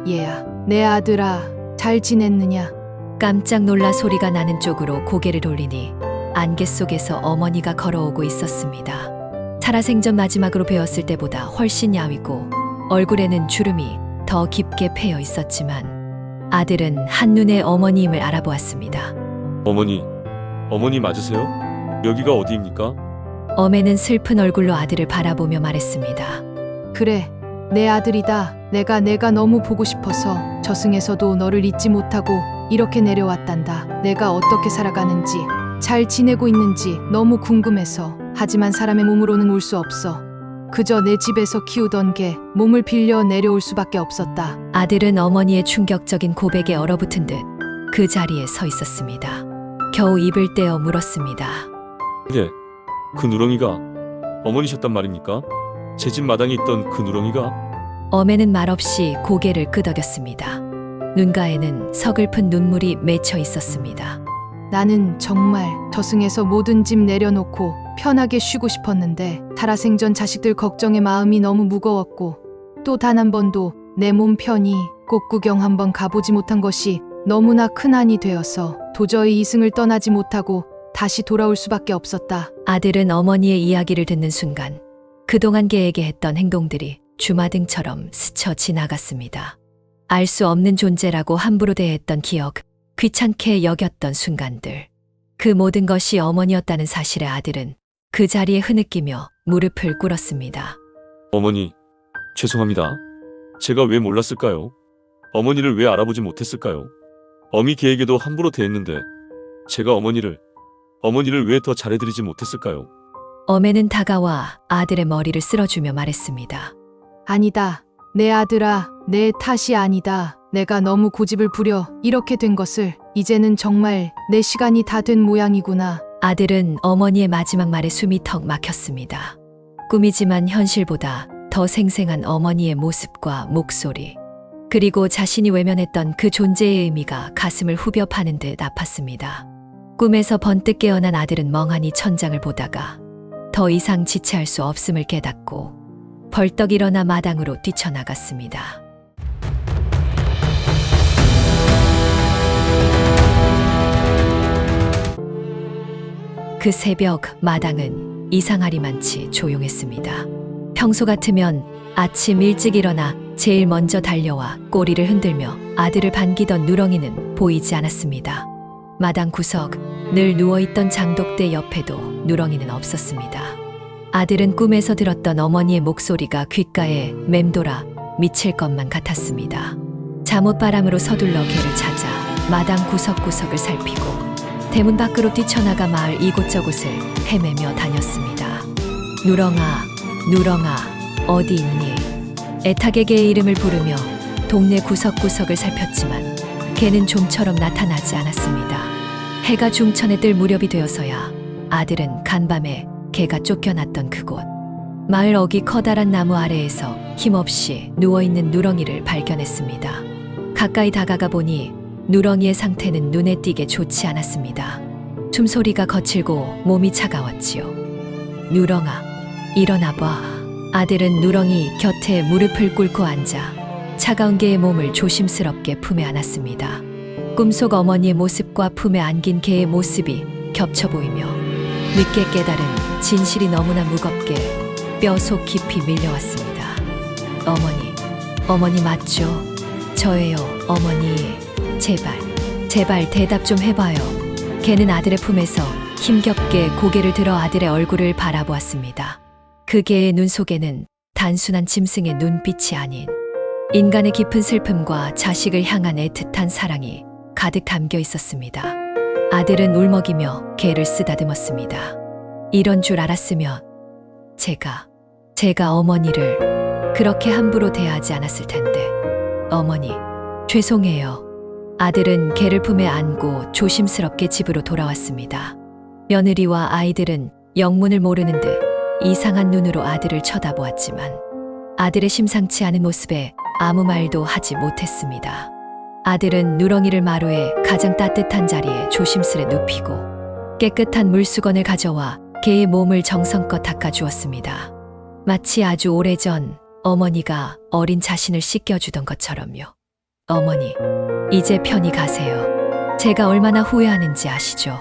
얘야, 내 아들아, 잘 지냈느냐? 깜짝 놀라 소리가 나는 쪽으로 고개를 돌리니 안개 속에서 어머니가 걸어오고 있었습니다. 살아생전 마지막으로 뵈었을 때보다 훨씬 야위고 얼굴에는 주름이 더 깊게 패여 있었지만 아들은 한눈에 어머니임을 알아보았습니다. 어머니 맞으세요? 여기가 어디입니까? 어매는 슬픈 얼굴로 아들을 바라보며 말했습니다. 그래, 내 아들이다. 내가 너무 보고 싶어서 저승에서도 너를 잊지 못하고 이렇게 내려왔단다. 내가 어떻게 살아가는지, 잘 지내고 있는지 너무 궁금해서. 하지만 사람의 몸으로는 올 수 없어. 그저 내 집에서 키우던 개 몸을 빌려 내려올 수밖에 없었다. 아들은 어머니의 충격적인 고백에 얼어붙은 듯 그 자리에 서 있었습니다. 겨우 입을 떼어 물었습니다. 예, 그 누렁이가 어머니셨단 말입니까? 제 집 마당에 있던 그 누렁이가? 어매는 말없이 고개를 끄덕였습니다. 눈가에는 서글픈 눈물이 맺혀 있었습니다. 나는 정말 저승에서 모든 짐 내려놓고 편하게 쉬고 싶었는데 살아생전 자식들 걱정에 마음이 너무 무거웠고 또 단 한 번도 내 몸 편히 꽃 구경 한번 가보지 못한 것이 너무나 큰 한이 되어서 도저히 이승을 떠나지 못하고 다시 돌아올 수밖에 없었다. 아들은 어머니의 이야기를 듣는 순간 그동안 개에게 했던 행동들이 주마등처럼 스쳐 지나갔습니다. 알 수 없는 존재라고 함부로 대했던 기억, 귀찮게 여겼던 순간들. 그 모든 것이 어머니였다는 사실에 아들은 그 자리에 흐느끼며 무릎을 꿇었습니다. 어머니, 죄송합니다. 제가 왜 몰랐을까요? 어머니를 왜 알아보지 못했을까요? 어미 개에게도 함부로 대했는데 제가 어머니를 왜 더 잘해드리지 못했을까요? 어매는 다가와 아들의 머리를 쓸어주며 말했습니다. 아니다. 내 아들아, 내 탓이 아니다. 내가 너무 고집을 부려 이렇게 된 것을. 이제는 정말 내 시간이 다 된 모양이구나. 아들은 어머니의 마지막 말에 숨이 턱 막혔습니다. 꿈이지만 현실보다 더 생생한 어머니의 모습과 목소리, 그리고 자신이 외면했던 그 존재의 의미가 가슴을 후벼 파는 듯 아팠습니다. 꿈에서 번뜩 깨어난 아들은 멍하니 천장을 보다가 더 이상 지체할 수 없음을 깨닫고 벌떡 일어나 마당으로 뛰쳐나갔습니다. 그 새벽 마당은 이상하리만치 조용했습니다. 평소 같으면 아침 일찍 일어나 제일 먼저 달려와 꼬리를 흔들며 아들을 반기던 누렁이는 보이지 않았습니다. 마당 구석, 늘 누워있던 장독대 옆에도 누렁이는 없었습니다. 아들은 꿈에서 들었던 어머니의 목소리가 귓가에 맴돌아 미칠 것만 같았습니다. 잠옷바람으로 서둘러 개를 찾아 마당 구석구석을 살피고 대문 밖으로 뛰쳐나가 마을 이곳저곳을 헤매며 다녔습니다. 누렁아, 누렁아, 어디 있니? 애타게 개의 이름을 부르며 동네 구석구석을 살폈지만 개는 좀처럼 나타나지 않았습니다. 해가 중천에 뜰 무렵이 되어서야 아들은 간밤에 개가 쫓겨났던 그곳, 마을 어귀 커다란 나무 아래에서 힘없이 누워있는 누렁이를 발견했습니다. 가까이 다가가 보니 누렁이의 상태는 눈에 띄게 좋지 않았습니다. 숨소리가 거칠고 몸이 차가웠지요. 누렁아, 일어나봐. 아들은 누렁이 곁에 무릎을 꿇고 앉아 차가운 개의 몸을 조심스럽게 품에 안았습니다. 꿈속 어머니의 모습과 품에 안긴 개의 모습이 겹쳐 보이며 늦게 깨달은 진실이 너무나 무겁게 뼈속 깊이 밀려왔습니다. 어머니 맞죠? 저예요, 어머니. 제발 대답 좀 해봐요. 개는 아들의 품에서 힘겹게 고개를 들어 아들의 얼굴을 바라보았습니다. 그 개의 눈 속에는 단순한 짐승의 눈빛이 아닌 인간의 깊은 슬픔과 자식을 향한 애틋한 사랑이 가득 담겨 있었습니다. 아들은 울먹이며 개를 쓰다듬었습니다. 이런 줄 알았으면 제가 어머니를 그렇게 함부로 대하지 않았을 텐데. 어머니, 죄송해요. 아들은 개를 품에 안고 조심스럽게 집으로 돌아왔습니다. 며느리와 아이들은 영문을 모르는 듯 이상한 눈으로 아들을 쳐다보았지만 아들의 심상치 않은 모습에 아무 말도 하지 못했습니다. 아들은 누렁이를 마루에 가장 따뜻한 자리에 조심스레 눕히고 깨끗한 물수건을 가져와 개의 몸을 정성껏 닦아주었습니다. 마치 아주 오래전 어머니가 어린 자신을 씻겨주던 것처럼요. 어머니, 이제 편히 가세요. 제가 얼마나 후회하는지 아시죠?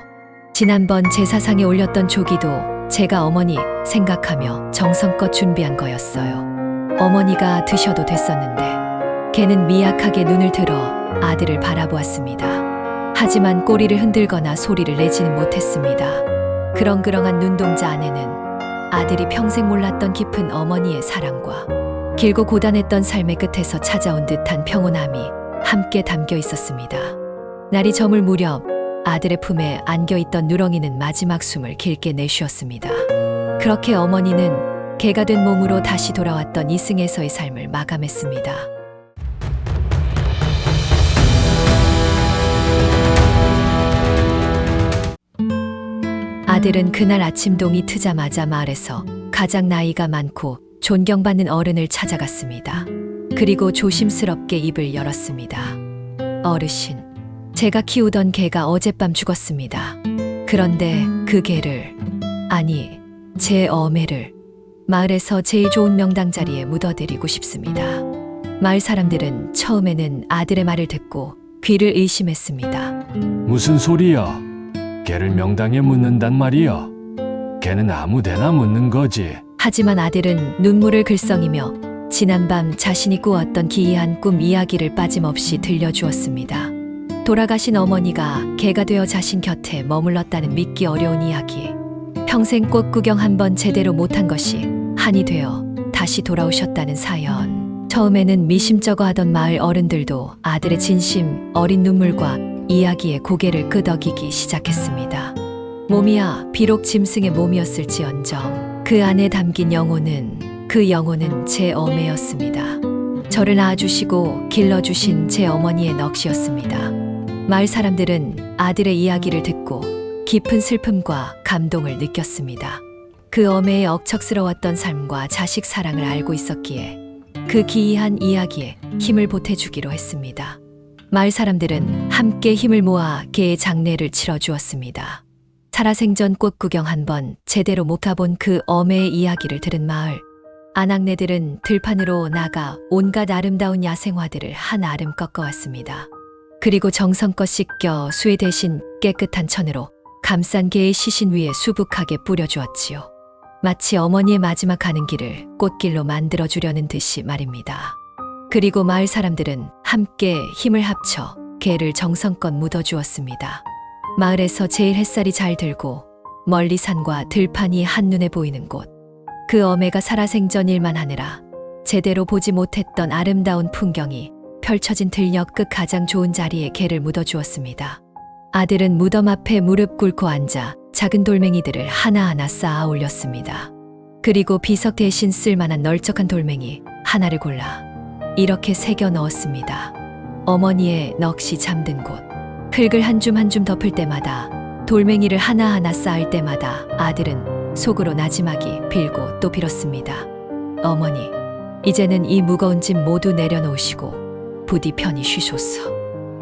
지난번 제사상에 올렸던 조기도 제가 어머니 생각하며 정성껏 준비한 거였어요. 어머니가 드셔도 됐었는데. 개는 미약하게 눈을 들어 아들을 바라보았습니다. 하지만 꼬리를 흔들거나 소리를 내지는 못했습니다. 그렁그렁한 눈동자 안에는 아들이 평생 몰랐던 깊은 어머니의 사랑과 길고 고단했던 삶의 끝에서 찾아온 듯한 평온함이 함께 담겨 있었습니다. 날이 저물 무렵 아들의 품에 안겨있던 누렁이는 마지막 숨을 길게 내쉬었습니다. 그렇게 어머니는 개가 된 몸으로 다시 돌아왔던 이승에서의 삶을 마감했습니다. 아들은 그날 아침 동이 트자마자 마을에서 가장 나이가 많고 존경받는 어른을 찾아갔습니다. 그리고 조심스럽게 입을 열었습니다. 어르신, 제가 키우던 개가 어젯밤 죽었습니다. 그런데 그 개를, 아니, 제 어매를 마을에서 제일 좋은 명당 자리에 묻어드리고 싶습니다. 마을 사람들은 처음에는 아들의 말을 듣고 귀를 의심했습니다. 무슨 소리야? 개를 명당에 묻는단 말이야. 개는 아무데나 묻는 거지. 하지만 아들은 눈물을 글썽이며 지난밤 자신이 꾸었던 기이한 꿈 이야기를 빠짐없이 들려주었습니다. 돌아가신 어머니가 개가 되어 자신 곁에 머물렀다는 믿기 어려운 이야기. 평생 꽃 구경 한번 제대로 못한 것이 한이 되어 다시 돌아오셨다는 사연. 처음에는 미심쩍어 하던 마을 어른들도 아들의 진심 어린 눈물과 이야기에 고개를 끄덕이기 시작했습니다. 몸이야 비록 짐승의 몸이었을지언정 그 안에 담긴 영혼은, 그 영혼은 제 어매였습니다. 저를 낳아주시고 길러주신 제 어머니의 넋이었습니다. 마을 사람들은 아들의 이야기를 듣고 깊은 슬픔과 감동을 느꼈습니다. 그 어매의 억척스러웠던 삶과 자식 사랑을 알고 있었기에 그 기이한 이야기에 힘을 보태주기로 했습니다. 마을 사람들은 함께 힘을 모아 개의 장례를 치러주었습니다. 살아생전 꽃 구경 한번 제대로 못 가본 그 어매의 이야기를 들은 마을 아낙네들은 들판으로 나가 온갖 아름다운 야생화들을 한 아름 꺾어왔습니다. 그리고 정성껏 씻겨 수에 대신 깨끗한 천으로 감싼 개의 시신 위에 수북하게 뿌려주었지요. 마치 어머니의 마지막 가는 길을 꽃길로 만들어주려는 듯이 말입니다. 그리고 마을 사람들은 함께 힘을 합쳐 개를 정성껏 묻어주었습니다. 마을에서 제일 햇살이 잘 들고 멀리 산과 들판이 한눈에 보이는 곳, 그 어매가 살아생전 일만 하느라 제대로 보지 못했던 아름다운 풍경이 펼쳐진 들녘 끝 가장 좋은 자리에 개를 묻어주었습니다. 아들은 무덤 앞에 무릎 꿇고 앉아 작은 돌멩이들을 하나하나 쌓아 올렸습니다. 그리고 비석 대신 쓸만한 널쩍한 돌멩이 하나를 골라 이렇게 새겨 넣었습니다. 어머니의 넋이 잠든 곳. 흙을 한 줌 한 줌 덮을 때마다, 돌멩이를 하나하나 쌓을 때마다 아들은 속으로 나지막이 빌고 또 빌었습니다. 어머니, 이제는 이 무거운 짐 모두 내려놓으시고 부디 편히 쉬소서.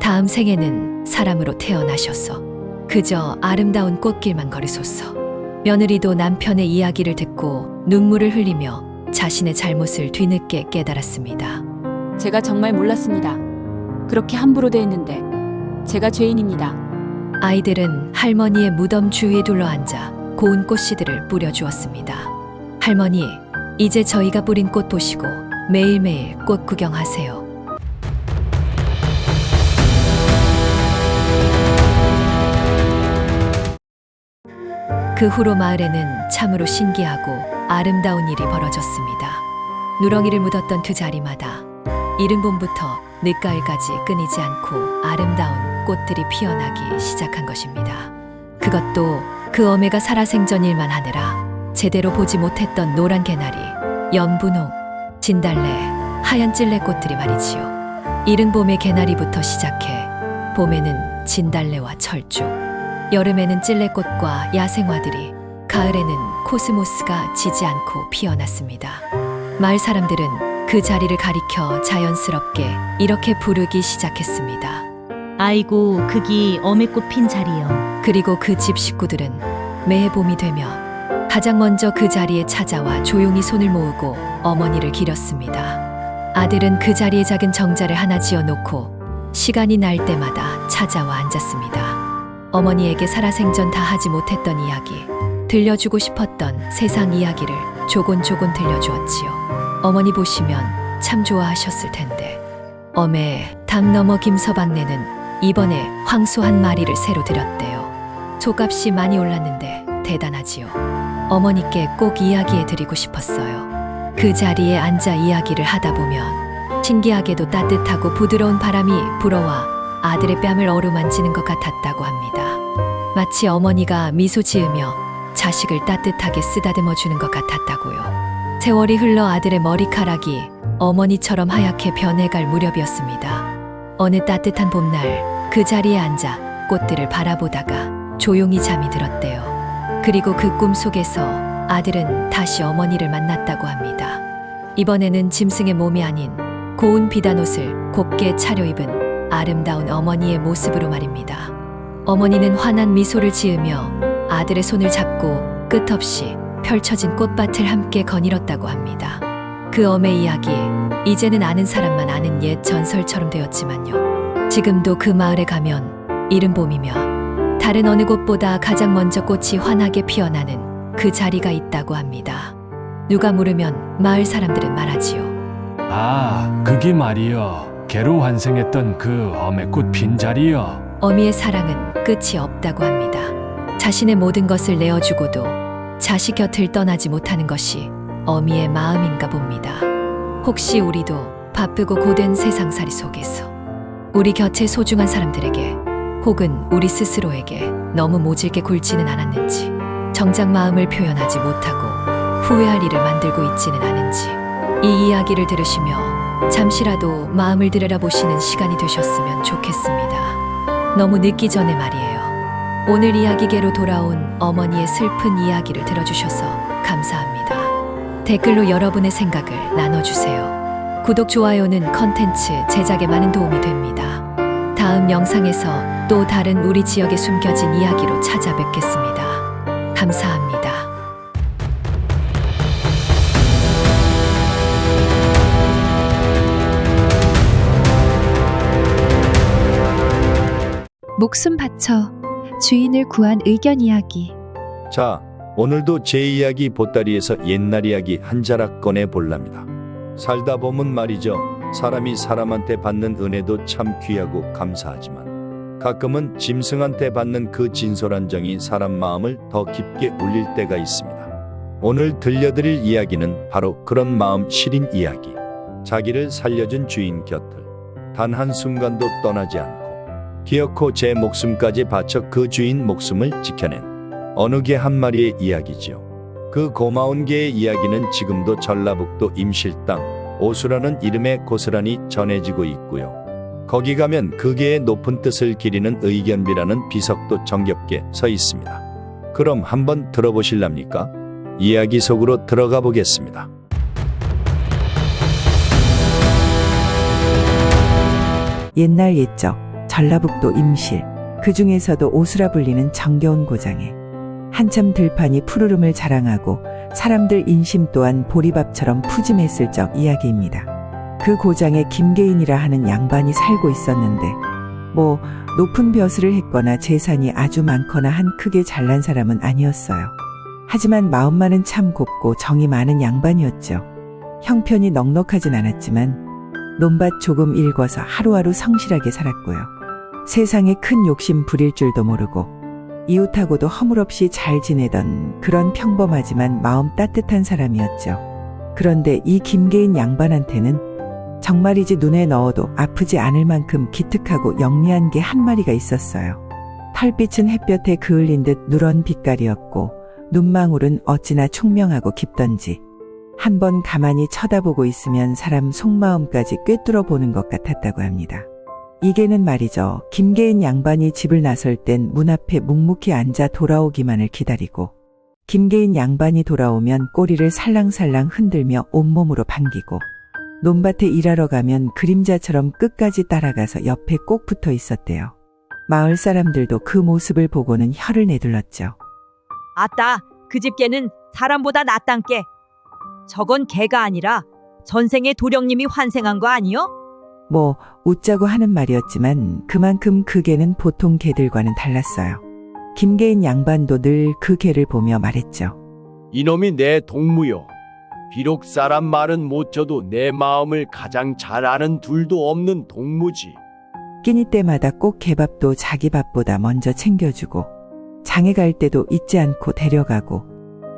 다음 생에는 사람으로 태어나셔서 그저 아름다운 꽃길만 걸으소서. 며느리도 남편의 이야기를 듣고 눈물을 흘리며 자신의 잘못을 뒤늦게 깨달았습니다. 제가 정말 몰랐습니다. 그렇게 함부로 대했는데 제가 죄인입니다. 아이들은 할머니의 무덤 주위에 둘러앉아 고운 꽃씨들을 뿌려주었습니다. 할머니, 이제 저희가 뿌린 꽃 보시고 매일매일 꽃 구경하세요. 그 후로 마을에는 참으로 신기하고 아름다운 일이 벌어졌습니다. 누렁이를 묻었던 그 자리마다 이른 봄부터 늦가을까지 끊이지 않고 아름다운 꽃들이 피어나기 시작한 것입니다. 그것도 그 어매가 살아생전 일만 하느라 제대로 보지 못했던 노란 개나리, 연분홍, 진달래, 하얀 찔레꽃들이 말이지요. 이른 봄의 개나리부터 시작해 봄에는 진달래와 철쭉, 여름에는 찔레꽃과 야생화들이, 가을에는 코스모스가 지지 않고 피어났습니다. 마을 사람들은 그 자리를 가리켜 자연스럽게 이렇게 부르기 시작했습니다. 아이고, 그기 어매꽃 핀 자리요. 그리고 그 집 식구들은 매해 봄이 되면 가장 먼저 그 자리에 찾아와 조용히 손을 모으고 어머니를 기렸습니다. 아들은 그 자리에 작은 정자를 하나 지어놓고 시간이 날 때마다 찾아와 앉았습니다. 어머니에게 살아생전 다 하지 못했던 이야기, 들려주고 싶었던 세상 이야기를 조곤조곤 들려주었지요. 어머니 보시면 참 좋아하셨을 텐데. 어매 담 너머 김서방네는 이번에 황소 한 마리를 새로 드렸대요. 소값이 많이 올랐는데 대단하지요. 어머니께 꼭 이야기해 드리고 싶었어요. 그 자리에 앉아 이야기를 하다 보면 신기하게도 따뜻하고 부드러운 바람이 불어와 아들의 뺨을 어루만지는 것 같았다고 합니다. 마치 어머니가 미소 지으며 자식을 따뜻하게 쓰다듬어 주는 것 같았다고요. 세월이 흘러 아들의 머리카락이 어머니처럼 하얗게 변해갈 무렵이었습니다. 어느 따뜻한 봄날 그 자리에 앉아 꽃들을 바라보다가 조용히 잠이 들었대요. 그리고 그 꿈 속에서 아들은 다시 어머니를 만났다고 합니다. 이번에는 짐승의 몸이 아닌 고운 비단 옷을 곱게 차려입은 아름다운 어머니의 모습으로 말입니다. 어머니는 환한 미소를 지으며 아들의 손을 잡고 끝없이 펼쳐진 꽃밭을 함께 거닐었다고 합니다. 그 어매 이야기, 이제는 아는 사람만 아는 옛 전설처럼 되었지만요. 지금도 그 마을에 가면 이른 봄이면 다른 어느 곳보다 가장 먼저 꽃이 환하게 피어나는 그 자리가 있다고 합니다. 누가 물으면 마을 사람들은 말하지요. 아, 그게 말이여. 개로 환생했던 그 어매꽃 핀 자리여. 어미의 사랑은 끝이 없다고 합니다. 자신의 모든 것을 내어주고도 자식 곁을 떠나지 못하는 것이 어미의 마음인가 봅니다. 혹시 우리도 바쁘고 고된 세상살이 속에서 우리 곁에 소중한 사람들에게 혹은 우리 스스로에게 너무 모질게 굴지는 않았는지, 정작 마음을 표현하지 못하고 후회할 일을 만들고 있지는 않은지, 이 이야기를 들으시며 잠시라도 마음을 들여다보시는 시간이 되셨으면 좋겠습니다. 너무 늦기 전에 말이에요. 오늘 이야기계로 돌아온 어머니의 슬픈 이야기를 들어주셔서 감사합니다. 댓글로 여러분의 생각을 나눠주세요. 구독, 좋아요는 컨텐츠 제작에 많은 도움이 됩니다. 다음 영상에서 또 다른 우리 지역에 숨겨진 이야기로 찾아뵙겠습니다. 감사합니다. 목숨 바쳐 주인을 구한 의견 이야기. 자, 오늘도 제 이야기 보따리에서 옛날 이야기 한 자락 꺼내 볼랍니다. 살다 보면 말이죠. 사람이 사람한테 받는 은혜도 참 귀하고 감사하지만 가끔은 짐승한테 받는 그 진솔한 정이 사람 마음을 더 깊게 울릴 때가 있습니다. 오늘 들려드릴 이야기는 바로 그런 마음 시린 이야기. 자기를 살려준 주인 곁을 단 한순간도 떠나지 않고 기어코 제 목숨까지 바쳐 그 주인 목숨을 지켜낸 어느 개 한 마리의 이야기지요. 그 고마운 개의 이야기는 지금도 전라북도 임실당 오수라는 이름에 고스란히 전해지고 있고요. 거기 가면 그 개의 높은 뜻을 기리는 의견비라는 비석도 정겹게 서 있습니다. 그럼 한번 들어보실랍니까? 이야기 속으로 들어가 보겠습니다. 옛날 옛적 전라북도 임실, 그 중에서도 오수라 불리는 정겨운 고장에 한참 들판이 푸르름을 자랑하고 사람들 인심 또한 보리밥처럼 푸짐했을 적 이야기입니다. 그 고장에 김계인이라 하는 양반이 살고 있었는데 높은 벼슬을 했거나 재산이 아주 많거나 한 크게 잘난 사람은 아니었어요. 하지만 마음만은 참 곱고 정이 많은 양반이었죠. 형편이 넉넉하진 않았지만 논밭 조금 일궈서 하루하루 성실하게 살았고요. 세상에 큰 욕심 부릴 줄도 모르고 이웃하고도 허물없이 잘 지내던 그런 평범하지만 마음 따뜻한 사람이었죠. 그런데 이 김계인 양반한테는 정말이지 눈에 넣어도 아프지 않을 만큼 기특하고 영리한 개 한 마리가 있었어요. 털빛은 햇볕에 그을린 듯 누런 빛깔이었고 눈망울은 어찌나 총명하고 깊던지 한번 가만히 쳐다보고 있으면 사람 속마음까지 꿰뚫어 보는 것 같았다고 합니다. 이 개는 말이죠. 김계인 양반이 집을 나설 땐 문 앞에 묵묵히 앉아 돌아오기만을 기다리고 김계인 양반이 돌아오면 꼬리를 살랑살랑 흔들며 온몸으로 반기고 논밭에 일하러 가면 그림자처럼 끝까지 따라가서 옆에 꼭 붙어 있었대요. 마을 사람들도 그 모습을 보고는 혀를 내둘렀죠. 아따, 그 집 개는 사람보다 낫단 게. 저건 개가 아니라 전생의 도령님이 환생한 거 아니요? 웃자고 하는 말이었지만 그만큼 그 개는 보통 개들과는 달랐어요. 김계인 양반도 늘 그 개를 보며 말했죠. 이놈이 내 동무요. 비록 사람 말은 못 쳐도 내 마음을 가장 잘 아는 둘도 없는 동무지. 끼니 때마다 꼭 개밥도 자기 밥보다 먼저 챙겨주고 장에 갈 때도 잊지 않고 데려가고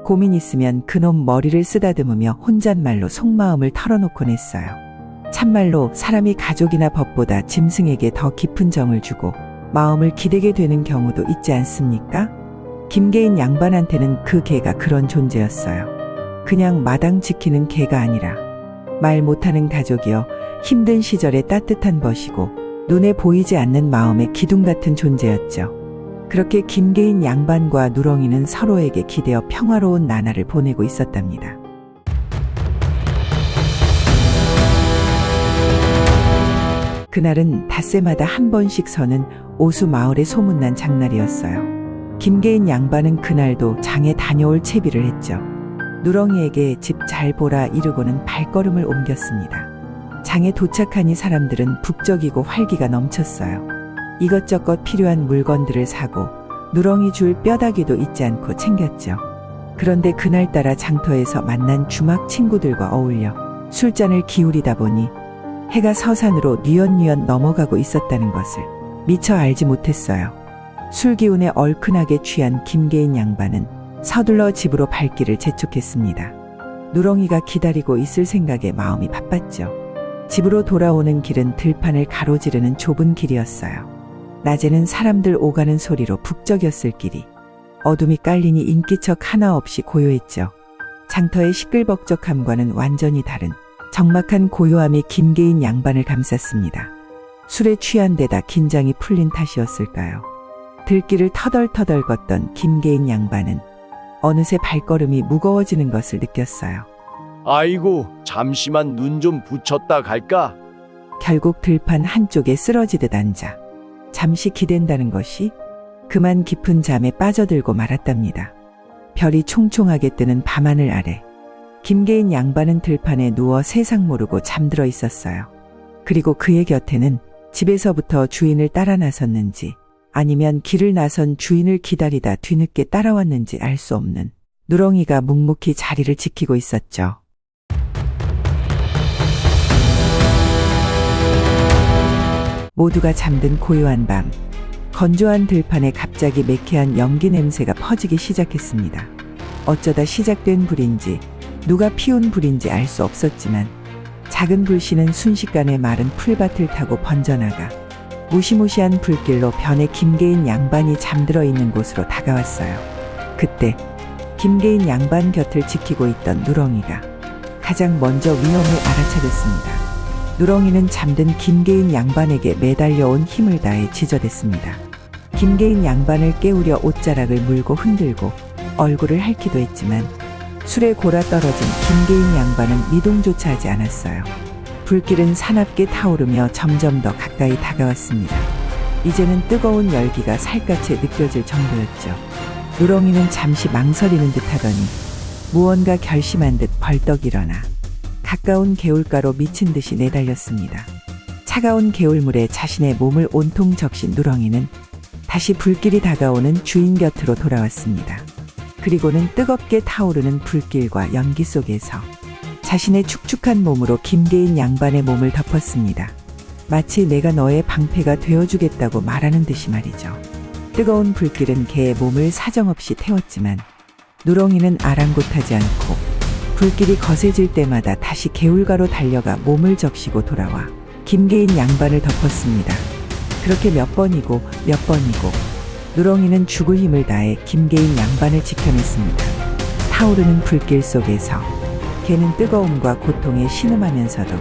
고민 있으면 그놈 머리를 쓰다듬으며 혼잣말로 속마음을 털어놓곤 했어요. 참말로 사람이 가족이나 법보다 짐승에게 더 깊은 정을 주고 마음을 기대게 되는 경우도 있지 않습니까? 김계인 양반한테는 그 개가 그런 존재였어요. 그냥 마당 지키는 개가 아니라 말 못하는 가족이여 힘든 시절에 따뜻한 벗이고 눈에 보이지 않는 마음의 기둥 같은 존재였죠. 그렇게 김계인 양반과 누렁이는 서로에게 기대어 평화로운 나날을 보내고 있었답니다. 그날은 닷새마다 한 번씩 서는 오수 마을의 소문난 장날이었어요. 김계인 양반은 그날도 장에 다녀올 채비를 했죠. 누렁이에게 집 잘 보라 이르고는 발걸음을 옮겼습니다. 장에 도착하니 사람들은 북적이고 활기가 넘쳤어요. 이것저것 필요한 물건들을 사고 누렁이 줄 뼈다귀도 잊지 않고 챙겼죠. 그런데 그날따라 장터에서 만난 주막 친구들과 어울려 술잔을 기울이다 보니 해가 서산으로 뉘엿뉘엿 넘어가고 있었다는 것을 미처 알지 못했어요. 술 기운에 얼큰하게 취한 김계인 양반은 서둘러 집으로 발길을 재촉했습니다. 누렁이가 기다리고 있을 생각에 마음이 바빴죠. 집으로 돌아오는 길은 들판을 가로지르는 좁은 길이었어요. 낮에는 사람들 오가는 소리로 북적였을 길이 어둠이 깔리니 인기척 하나 없이 고요했죠. 장터의 시끌벅적함과는 완전히 다른 적막한 고요함이 김계인 양반을 감쌌습니다. 술에 취한 데다 긴장이 풀린 탓이었을까요? 들길을 터덜터덜 걷던 김계인 양반은 어느새 발걸음이 무거워지는 것을 느꼈어요. 아이고, 잠시만 눈 좀 붙였다 갈까? 결국 들판 한쪽에 쓰러지듯 앉아 잠시 기댄다는 것이 그만 깊은 잠에 빠져들고 말았답니다. 별이 총총하게 뜨는 밤하늘 아래 김계인 양반은 들판에 누워 세상 모르고 잠들어 있었어요. 그리고 그의 곁에는 집에서부터 주인을 따라 나섰는지 아니면 길을 나선 주인을 기다리다 뒤늦게 따라왔는지 알 수 없는 누렁이가 묵묵히 자리를 지키고 있었죠. 모두가 잠든 고요한 밤, 건조한 들판에 갑자기 매캐한 연기 냄새가 퍼지기 시작했습니다. 어쩌다 시작된 불인지 누가 피운 불인지 알 수 없었지만 작은 불씨는 순식간에 마른 풀밭을 타고 번져나가 무시무시한 불길로 변해 김계인 양반이 잠들어 있는 곳으로 다가왔어요. 그때 김계인 양반 곁을 지키고 있던 누렁이가 가장 먼저 위험을 알아차렸습니다. 누렁이는 잠든 김계인 양반에게 매달려온 힘을 다해 지저댔습니다. 김계인 양반을 깨우려 옷자락을 물고 흔들고 얼굴을 핥기도 했지만 술에 골아 떨어진 김계인 양반은 미동조차 하지 않았어요. 불길은 사납게 타오르며 점점 더 가까이 다가왔습니다. 이제는 뜨거운 열기가 살갗에 느껴질 정도였죠. 누렁이는 잠시 망설이는 듯하더니 무언가 결심한 듯 벌떡 일어나 가까운 개울가로 미친 듯이 내달렸습니다. 차가운 개울물에 자신의 몸을 온통 적신 누렁이는 다시 불길이 다가오는 주인 곁으로 돌아왔습니다. 그리고는 뜨겁게 타오르는 불길과 연기 속에서 자신의 축축한 몸으로 김계인 양반의 몸을 덮었습니다. 마치 내가 너의 방패가 되어주겠다고 말하는 듯이 말이죠. 뜨거운 불길은 개의 몸을 사정없이 태웠지만 누렁이는 아랑곳하지 않고 불길이 거세질 때마다 다시 개울가로 달려가 몸을 적시고 돌아와 김계인 양반을 덮었습니다. 그렇게 몇 번이고 누렁이는 죽을 힘을 다해 김계인 양반을 지켜냈습니다. 타오르는 불길 속에서 개는 뜨거움과 고통에 신음하면서도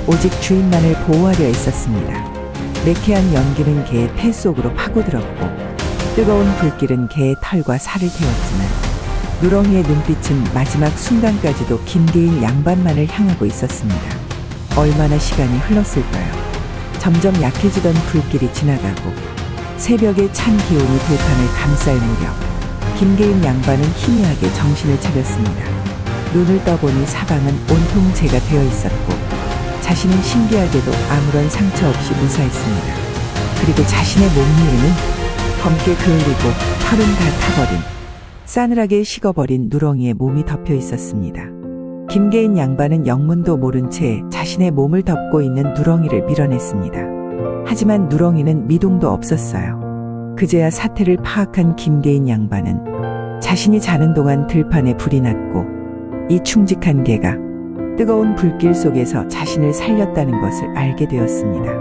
오직 주인만을 보호하려 했었습니다. 매캐한 연기는 개의 폐 속으로 파고들었고 뜨거운 불길은 개의 털과 살을 태웠지만 누렁이의 눈빛은 마지막 순간까지도 김계인 양반만을 향하고 있었습니다. 얼마나 시간이 흘렀을까요? 점점 약해지던 불길이 지나가고 새벽의 찬 기온이 들판을 감쌀 무렵 김계인 양반은 희미하게 정신을 차렸습니다. 눈을 떠보니 사방은 온통 재가 되어 있었고 자신은 신기하게도 아무런 상처 없이 무사했습니다. 그리고 자신의 몸 위에는 검게 그을리고 털은 다 타버린 싸늘하게 식어버린 누렁이의 몸이 덮여 있었습니다. 김계인 양반은 영문도 모른 채 자신의 몸을 덮고 있는 누렁이를 밀어냈습니다. 하지만 누렁이는 미동도 없었어요. 그제야 사태를 파악한 김계인 양반은 자신이 자는 동안 들판에 불이 났고 이 충직한 개가 뜨거운 불길 속에서 자신을 살렸다는 것을 알게 되었습니다.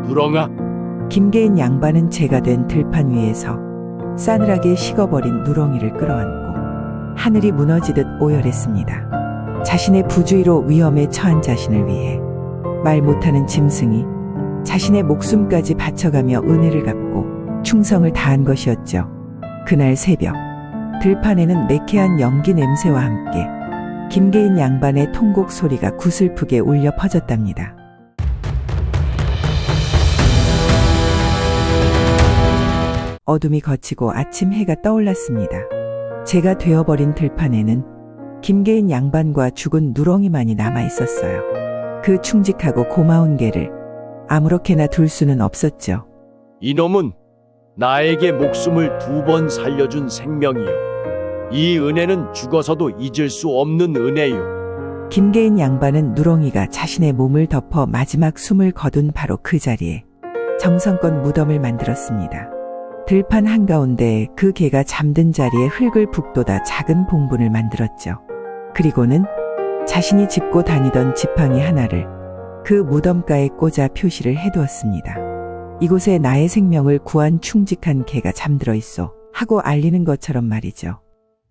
누렁아! 김계인 양반은 재가 된 들판 위에서 싸늘하게 식어버린 누렁이를 끌어안고 하늘이 무너지듯 오열했습니다. 자신의 부주의로 위험에 처한 자신을 위해 말 못하는 짐승이 자신의 목숨까지 바쳐가며 은혜를 갚고 충성을 다한 것이었죠. 그날 새벽 들판에는 매캐한 연기 냄새와 함께 김계인 양반의 통곡 소리가 구슬프게 울려 퍼졌답니다. 어둠이 걷히고 아침 해가 떠올랐습니다. 재가 되어버린 들판에는 김계인 양반과 죽은 누렁이만이 남아 있었어요. 그 충직하고 고마운 개를 아무렇게나 둘 수는 없었죠. 이놈은 나에게 목숨을 2번 살려준 생명이요. 이 은혜는 죽어서도 잊을 수 없는 은혜요. 김계인 양반은 누렁이가 자신의 몸을 덮어 마지막 숨을 거둔 바로 그 자리에 정성껏 무덤을 만들었습니다. 들판 한가운데 그 개가 잠든 자리에 흙을 북돋아 작은 봉분을 만들었죠. 그리고는 자신이 짚고 다니던 지팡이 하나를 그 무덤가에 꽂아 표시를 해두었습니다. 이곳에 나의 생명을 구한 충직한 개가 잠들어 있어 하고 알리는 것처럼 말이죠.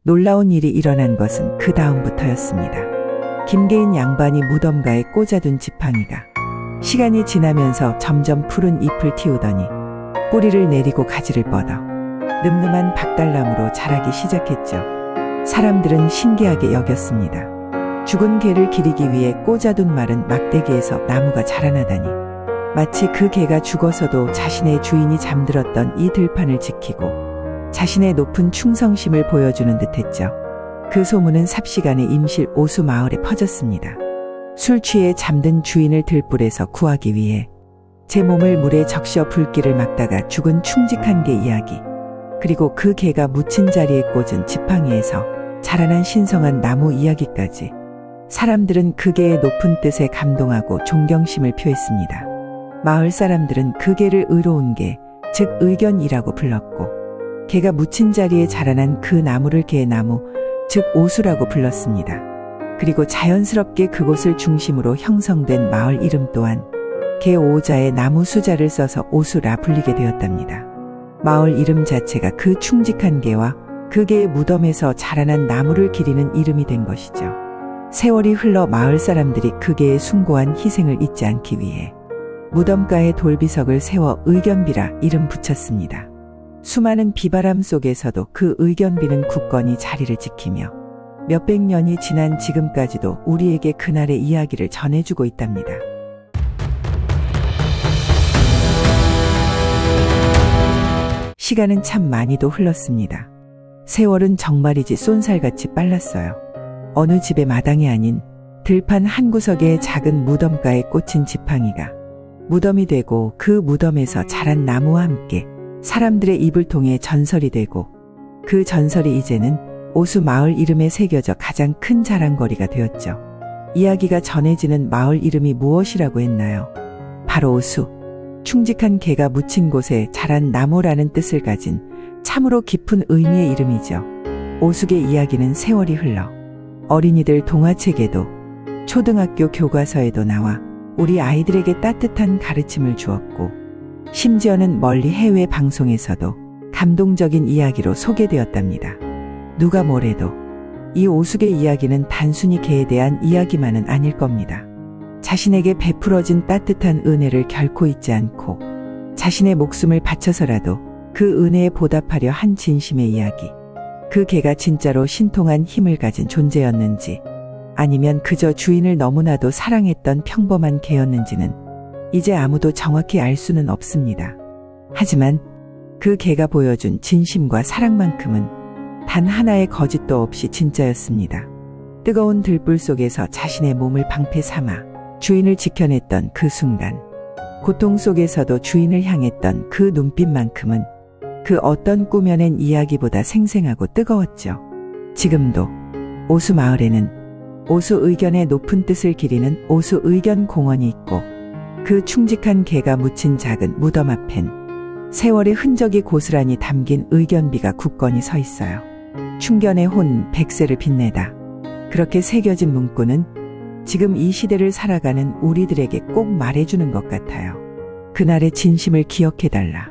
놀라운 일이 일어난 것은 그 다음부터였습니다. 김계인 양반이 무덤가에 꽂아둔 지팡이가 시간이 지나면서 점점 푸른 잎을 틔우더니 뿌리를 내리고 가지를 뻗어 늠름한 박달나무로 자라기 시작했죠. 사람들은 신기하게 여겼습니다. 죽은 개를 기리기 위해 꽂아둔 마른 막대기에서 나무가 자라나다니. 마치 그 개가 죽어서도 자신의 주인이 잠들었던 이 들판을 지키고 자신의 높은 충성심을 보여주는 듯했죠. 그 소문은 삽시간에 임실 오수 마을에 퍼졌습니다. 술 취해 잠든 주인을 들불에서 구하기 위해 제 몸을 물에 적셔 불길을 막다가 죽은 충직한 개 이야기, 그리고 그 개가 묻힌 자리에 꽂은 지팡이에서 자라난 신성한 나무 이야기까지, 사람들은 그 개의 높은 뜻에 감동하고 존경심을 표했습니다. 마을 사람들은 그 개를 의로운 개, 즉 의견이라고 불렀고, 개가 묻힌 자리에 자라난 그 나무를 개나무, 즉 오수라고 불렀습니다. 그리고 자연스럽게 그곳을 중심으로 형성된 마을 이름 또한 개 오자에 나무 수자를 써서 오수라 불리게 되었답니다. 마을 이름 자체가 그 충직한 개와 그 개의 무덤에서 자라난 나무를 기리는 이름이 된 것이죠. 세월이 흘러 마을 사람들이 그 개의 숭고한 희생을 잊지 않기 위해 무덤가에 돌비석을 세워 의견비라 이름 붙였습니다. 수많은 비바람 속에서도 그 의견비는 굳건히 자리를 지키며 몇백 년이 지난 지금까지도 우리에게 그날의 이야기를 전해주고 있답니다. 시간은 참 많이도 흘렀습니다. 세월은 정말이지 쏜살같이 빨랐어요. 어느 집의 마당이 아닌 들판 한 구석의 작은 무덤가에 꽂힌 지팡이가 무덤이 되고, 그 무덤에서 자란 나무와 함께 사람들의 입을 통해 전설이 되고, 그 전설이 이제는 오수 마을 이름에 새겨져 가장 큰 자랑거리가 되었죠. 이야기가 전해지는 마을 이름이 무엇이라고 했나요? 바로 오수. 충직한 개가 묻힌 곳에 자란 나무라는 뜻을 가진 참으로 깊은 의미의 이름이죠. 오숙의 이야기는 세월이 흘러 어린이들 동화책에도 초등학교 교과서에도 나와 우리 아이들에게 따뜻한 가르침을 주었고, 심지어는 멀리 해외 방송에서도 감동적인 이야기로 소개되었답니다. 누가 뭐래도 이 오숙의 이야기는 단순히 개에 대한 이야기만은 아닐 겁니다. 자신에게 베풀어진 따뜻한 은혜를 결코 잊지 않고 자신의 목숨을 바쳐서라도 그 은혜에 보답하려 한 진심의 이야기. 그 개가 진짜로 신통한 힘을 가진 존재였는지, 아니면 그저 주인을 너무나도 사랑했던 평범한 개였는지는 이제 아무도 정확히 알 수는 없습니다. 하지만 그 개가 보여준 진심과 사랑만큼은 단 하나의 거짓도 없이 진짜였습니다. 뜨거운 들불 속에서 자신의 몸을 방패 삼아 주인을 지켜냈던 그 순간, 고통 속에서도 주인을 향했던 그 눈빛만큼은 그 어떤 꾸며낸 이야기보다 생생하고 뜨거웠죠. 지금도 오수 마을에는 오수 의견의 높은 뜻을 기리는 오수 의견 공원이 있고, 그 충직한 개가 묻힌 작은 무덤 앞엔 세월의 흔적이 고스란히 담긴 의견비가 굳건히 서 있어요. 충견의 혼 백세를 빛내다. 그렇게 새겨진 문구는 지금 이 시대를 살아가는 우리들에게 꼭 말해주는 것 같아요. 그날의 진심을 기억해달라.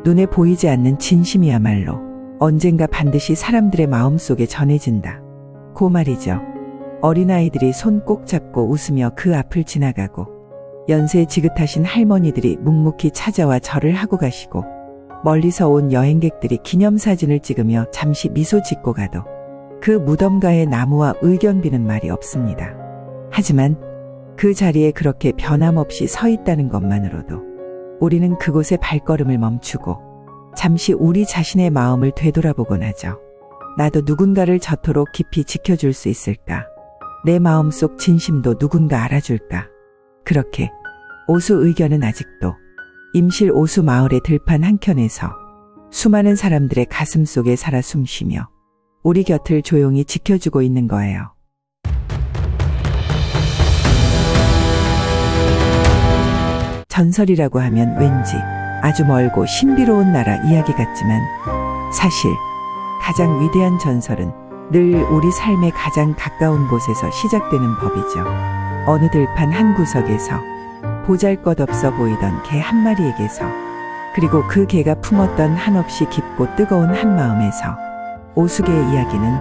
눈에 보이지 않는 진심이야말로 언젠가 반드시 사람들의 마음속에 전해진다. 고 말이죠. 어린아이들이 손 꼭 잡고 웃으며 그 앞을 지나가고, 연세 지긋하신 할머니들이 묵묵히 찾아와 절을 하고 가시고, 멀리서 온 여행객들이 기념사진을 찍으며 잠시 미소 짓고 가도 그 무덤가의 나무와 의견비는 말이 없습니다. 하지만 그 자리에 그렇게 변함없이 서 있다는 것만으로도 우리는 그곳에 발걸음을 멈추고 잠시 우리 자신의 마음을 되돌아보곤 하죠. 나도 누군가를 저토록 깊이 지켜줄 수 있을까? 내 마음속 진심도 누군가 알아줄까? 그렇게 오수 의견은 아직도 임실 오수 마을의 들판 한켠에서 수많은 사람들의 가슴 속에 살아 숨쉬며 우리 곁을 조용히 지켜주고 있는 거예요. 전설이라고 하면 왠지 아주 멀고 신비로운 나라 이야기 같지만, 사실 가장 위대한 전설은 늘 우리 삶의 가장 가까운 곳에서 시작되는 법이죠. 어느 들판 한 구석에서 보잘것없어 보이던 개 한 마리에게서, 그리고 그 개가 품었던 한없이 깊고 뜨거운 한마음에서 오숙의 이야기는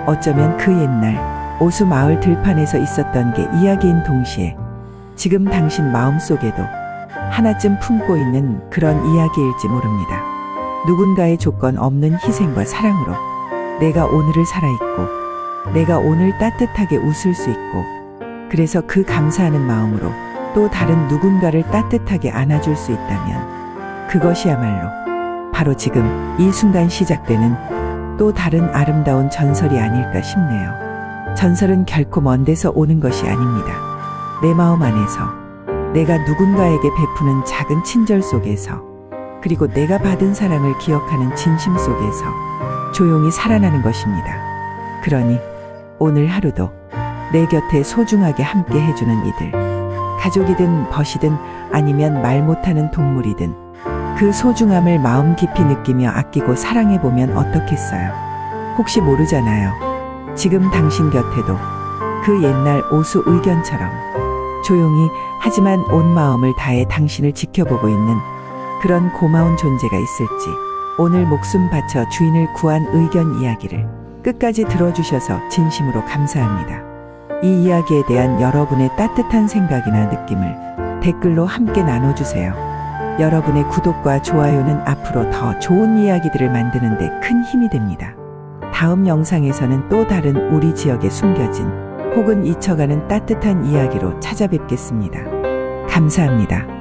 어쩌면 그 옛날 오수 마을 들판에서 있었던 게 이야기인 동시에 지금 당신 마음속에도 하나쯤 품고 있는 그런 이야기일지 모릅니다. 누군가의 조건 없는 희생과 사랑으로 내가 오늘을 살아있고 내가 오늘 따뜻하게 웃을 수 있고 그래서 그 감사하는 마음으로 또 다른 누군가를 따뜻하게 안아줄 수 있다면 그것이야말로 바로 지금 이 순간 시작되는 또 다른 아름다운 전설이 아닐까 싶네요. 전설은 결코 먼 데서 오는 것이 아닙니다. 내 마음 안에서 내가 누군가에게 베푸는 작은 친절 속에서 그리고 내가 받은 사랑을 기억하는 진심 속에서 조용히 살아나는 것입니다. 그러니 오늘 하루도 내 곁에 소중하게 함께 해주는 이들, 가족이든 벗이든 아니면 말 못하는 동물이든 그 소중함을 마음 깊이 느끼며 아끼고 사랑해보면 어떻겠어요? 혹시 모르잖아요. 지금 당신 곁에도 그 옛날 오수 의견처럼 조용히 하지만 온 마음을 다해 당신을 지켜보고 있는 그런 고마운 존재가 있을지 오늘 목숨 바쳐 주인을 구한 의견 이야기를 끝까지 들어주셔서 진심으로 감사합니다. 이 이야기에 대한 여러분의 따뜻한 생각이나 느낌을 댓글로 함께 나눠주세요. 여러분의 구독과 좋아요는 앞으로 더 좋은 이야기들을 만드는 데 큰 힘이 됩니다. 다음 영상에서는 또 다른 우리 지역에 숨겨진 혹은 잊혀가는 따뜻한 이야기로 찾아뵙겠습니다. 감사합니다.